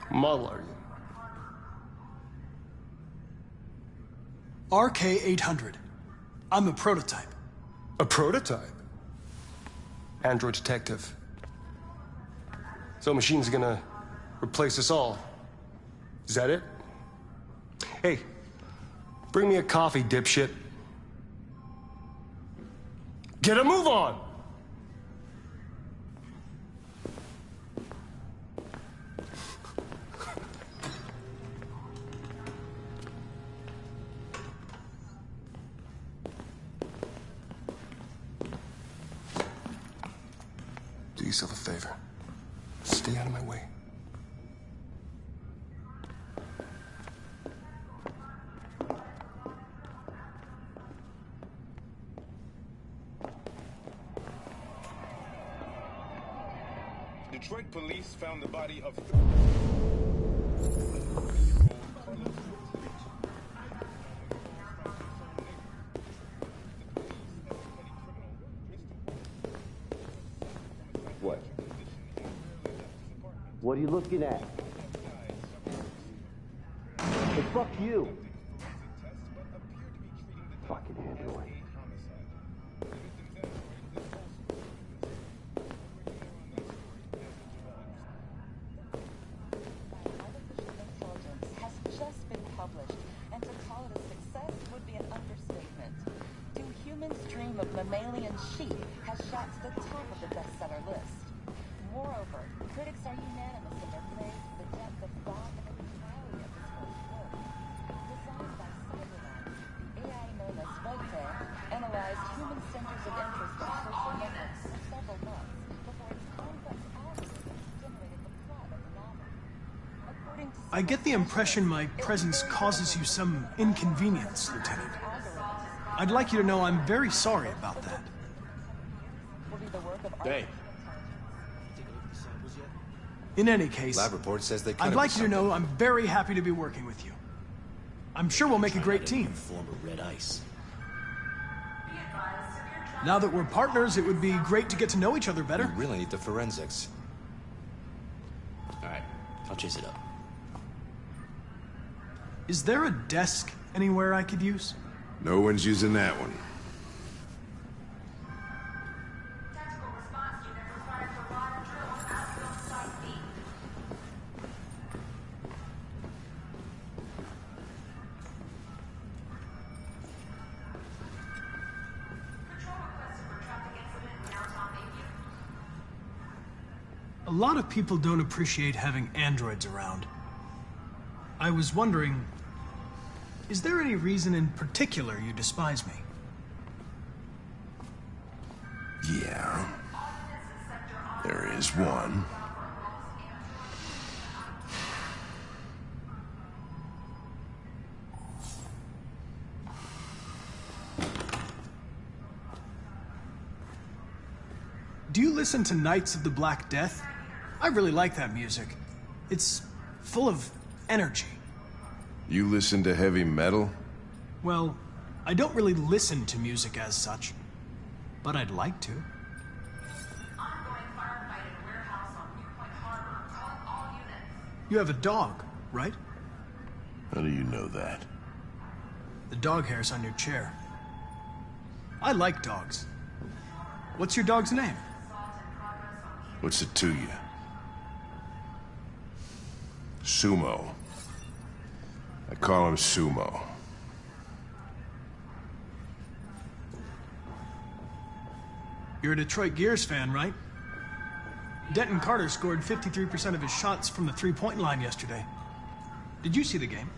J: What model are you?
B: RK-800. I'm a prototype.
J: A prototype? Android detective. So machines are gonna replace us all. Is that it? Hey, bring me a coffee, dipshit. Get a move on! Do yourself a favor. Stay out of my way.
X: Detroit police found the body of...
W: What? What are you looking at? Hey, fuck you. Fucking android.
I: Mammalian sheep has shot to the top of the bestseller list. Moreover, critics are unanimous in their praise of the depth of thought and the clarity of this first work. Designed by Cyberline, the AI known as Voltaire analyzed human centers of interest in social networks for several months before its complex algorithms generated the plot of the novel. According to
B: I get the impression my presence causes you some inconvenience, Lieutenant. I'd like you to know I'm very sorry about that.
X: Hey.
B: In any case,
Q: Lab report says they
B: I'd like you to know I'm very happy to be working with you. I'm sure we'll make a great team.
Q: Form of red ice.
B: Now that we're partners, it would be great to get to know each other better.
Q: We really need the forensics. All right, I'll chase it up.
B: Is there a desk anywhere I could use?
C: No one's using that one.
B: A lot of people don't appreciate having androids around. I was wondering, is there any reason in particular you despise me?
D: Yeah. There is one.
B: Do you listen to Knights of the Black Death? I really like that music. It's full of energy.
D: You listen to heavy metal?
B: Well, I don't really listen to music as such, but I'd like to. You have a dog, right?
D: How do you know that?
B: The dog hair's on your chair. I like dogs. What's your dog's name?
D: What's it to you? Sumo. I call him Sumo.
B: You're a Detroit Gears fan, right? Denton Carter scored 53% of his shots from the three-point line yesterday. Did you see the game?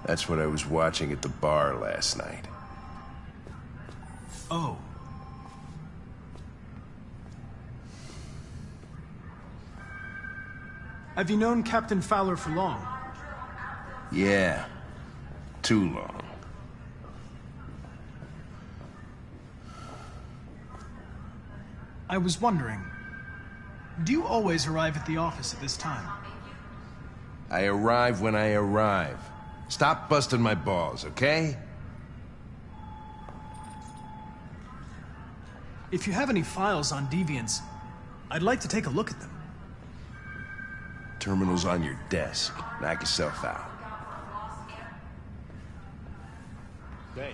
D: That's what I was watching at the bar last night.
B: Oh. Have you known Captain Fowler for long?
D: Yeah. Too long.
B: I was wondering, do you always arrive at the office at this time?
D: I arrive when I arrive. Stop busting my balls, okay?
B: If you have any files on Deviants, I'd like to take a look at them.
D: Terminal's on your desk. Knock yourself out.
R: Hey.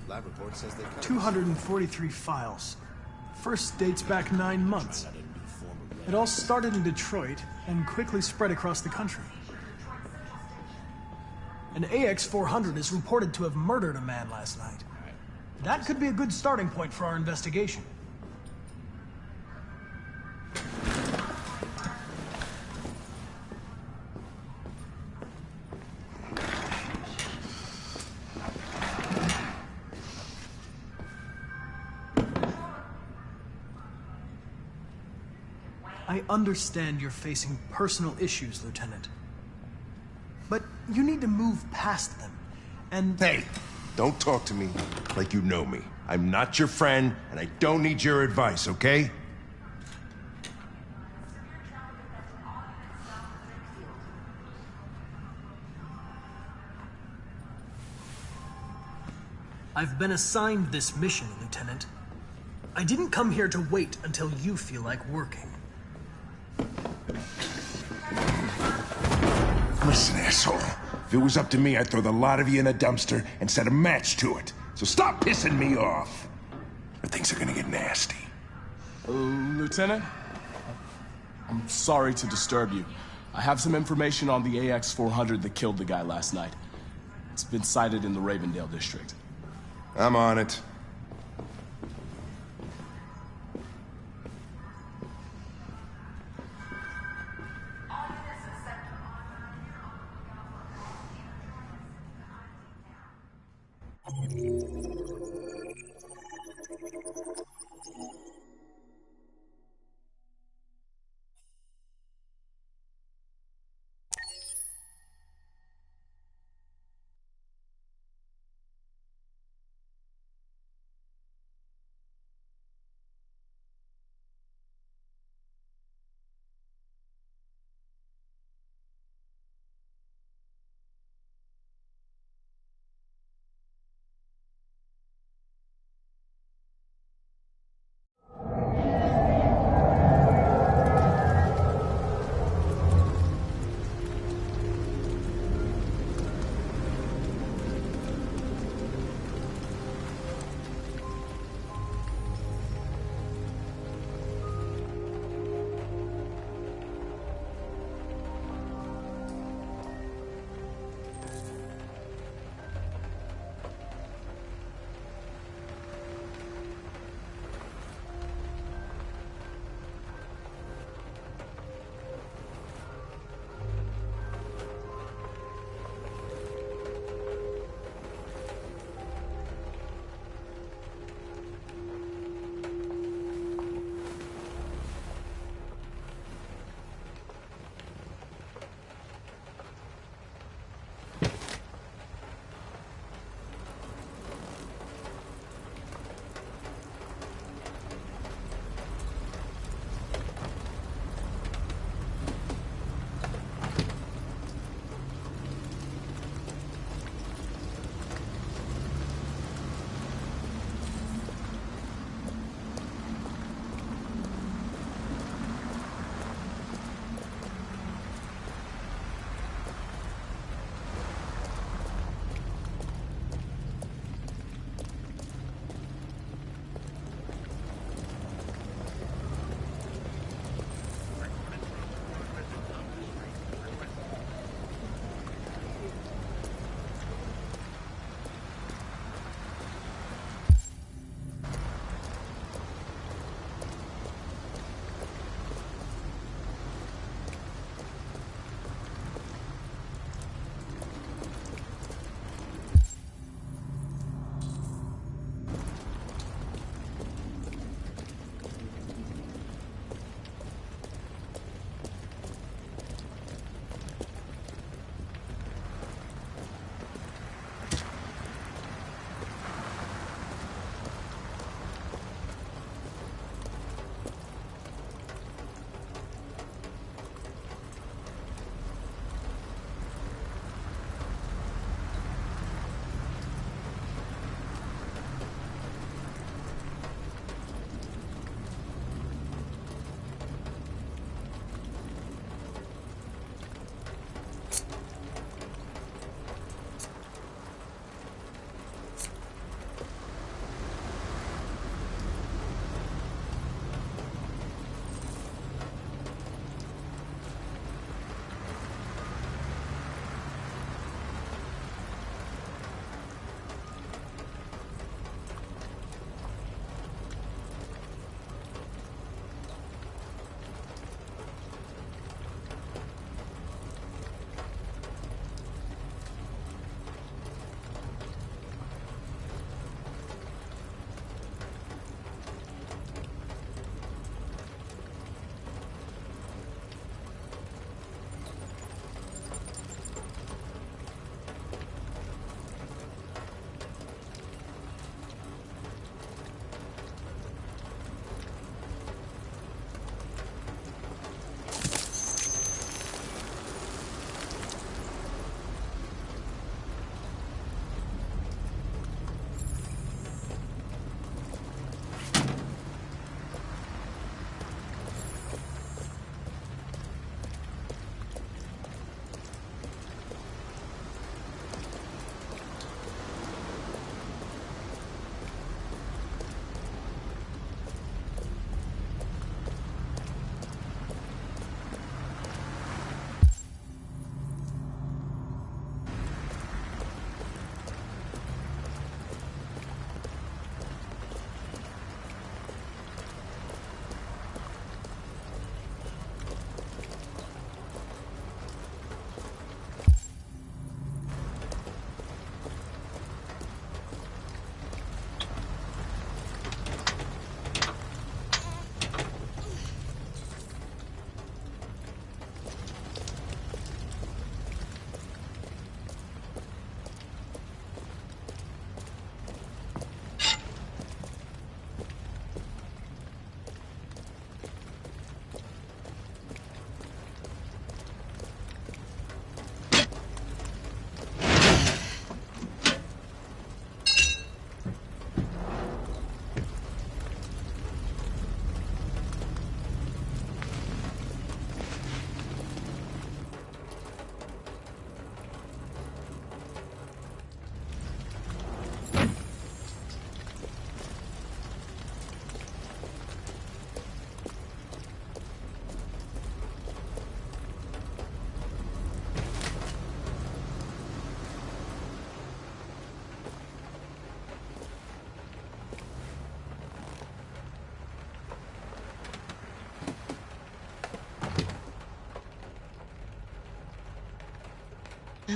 Q: Lab report says they
B: 243 files. First dates back 9 months. It all started in Detroit and quickly spread across the country. An AX-400 is reported to have murdered a man last night. That could be a good starting point for our investigation. I understand you're facing personal issues, Lieutenant. But you need to move past them, and...
D: Hey, don't talk to me like you know me. I'm not your friend, and I don't need your advice, okay?
B: I've been assigned this mission, Lieutenant. I didn't come here to wait until you feel like working.
D: Listen, asshole. If it was up to me, I'd throw the lot of you in a dumpster and set a match to it. So stop pissing me off, or things are gonna get nasty.
V: Lieutenant? I'm sorry to disturb you. I have some information on the AX-400 that killed the guy last night. It's been sighted in the Ravendale district.
D: I'm on it.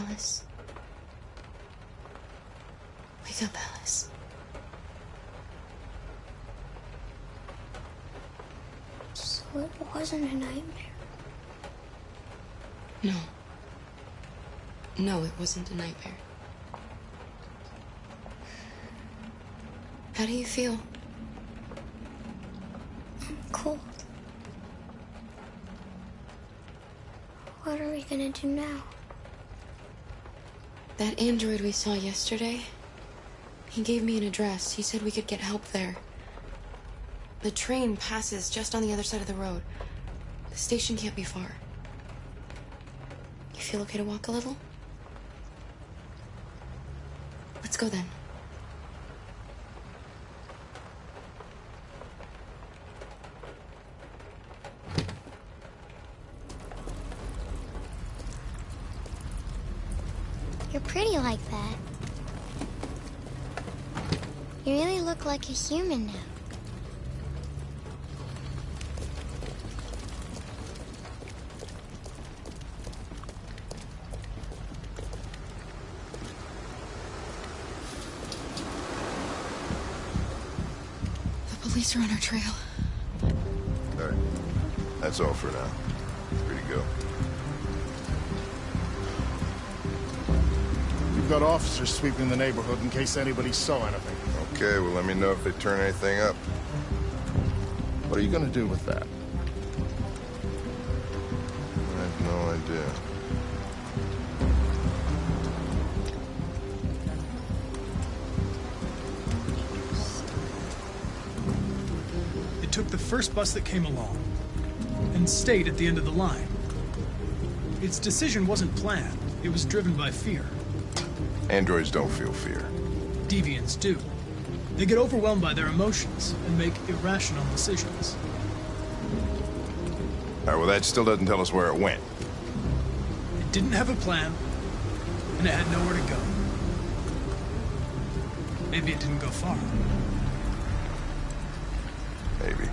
A: Alice. Wake up, Alice.
H: So it wasn't a nightmare.
A: No. No, it wasn't a nightmare. How do you feel?
H: I'm cold. What are we gonna do now?
A: That android we saw yesterday, he gave me an address. He said we could get help there. The train passes just on the other side of the road. The station can't be far. You feel okay to walk a little? Let's go then.
H: You're pretty like that. You really look like a human now.
A: The police are on our trail.
C: All right. That's all for now. Free to go.
E: We've got officers sweeping the neighborhood in case anybody saw anything.
C: Okay, well, let me know if they turn anything up.
E: What are you gonna do with that?
C: I have no idea.
B: It took the first bus that came along and stayed at the end of the line. Its decision wasn't planned. It was driven by fear.
C: Androids don't feel fear.
B: Deviants do. They get overwhelmed by their emotions and make irrational decisions.
C: All right, well, that still doesn't tell us where it went.
B: It didn't have a plan, and it had nowhere to go. Maybe it didn't go far.
C: Maybe.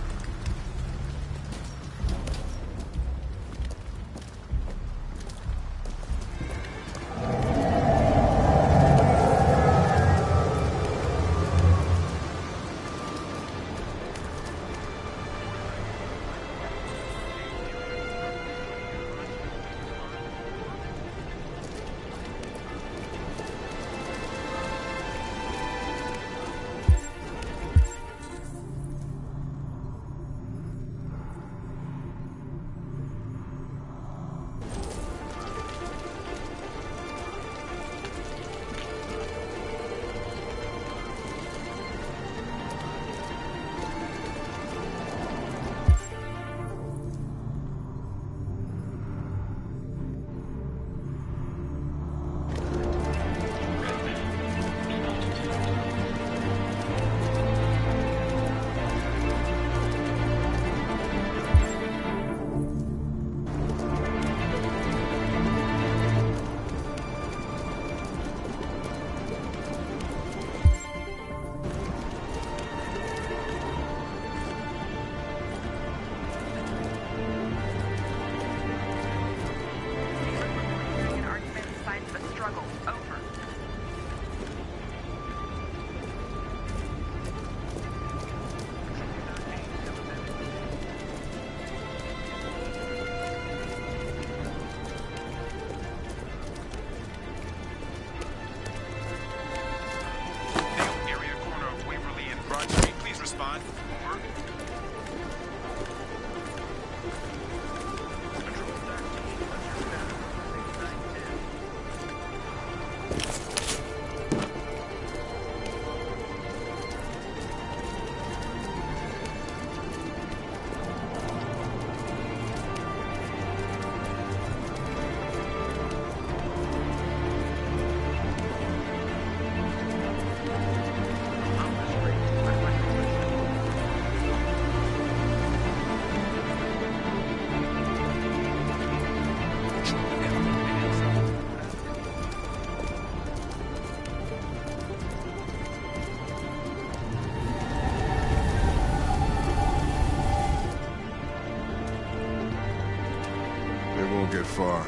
C: It won't get far.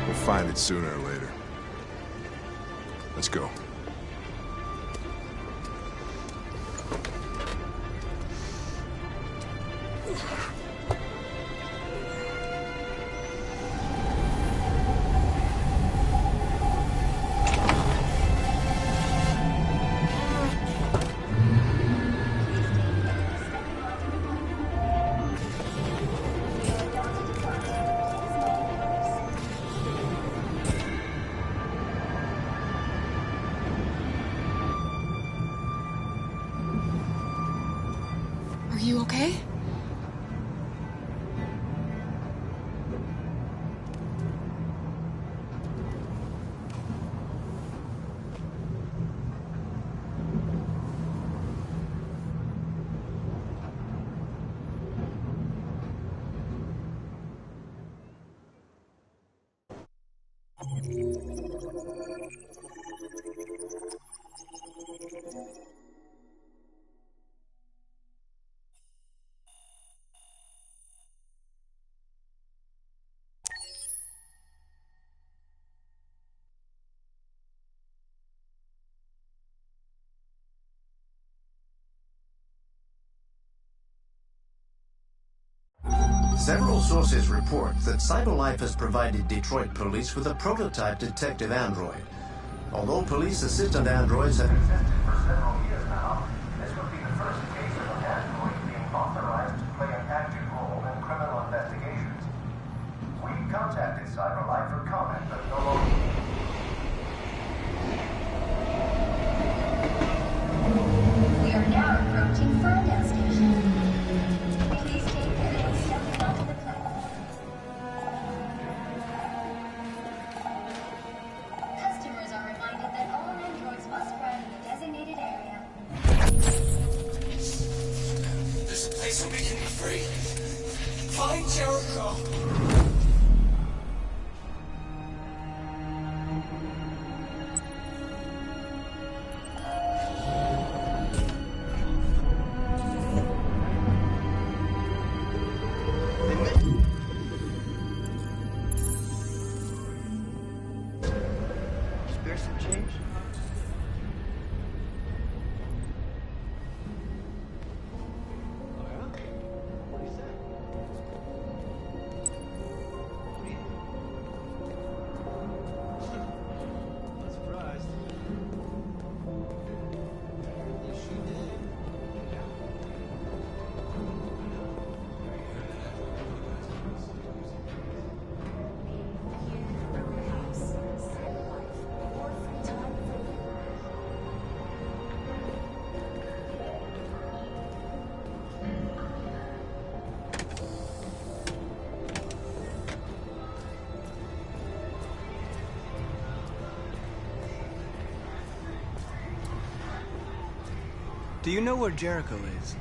C: We'll find it sooner or later.
D: Let's go.
A: Are you okay?
F: Several sources report that CyberLife has provided Detroit police with a prototype detective android. Although police assistant androids have existed for several years now, this would be the first case of an android being authorized to play an active role in criminal investigations. We contacted CyberLife for comment, but no longer.
N: We are now approaching Ferndale Station. Please take the next step onto the platform. Customers are reminded that all androids must run in the designated area.
K: There's a place where we can be free. Find Jericho.
W: Spare some change?
S: Do you know where Jericho is?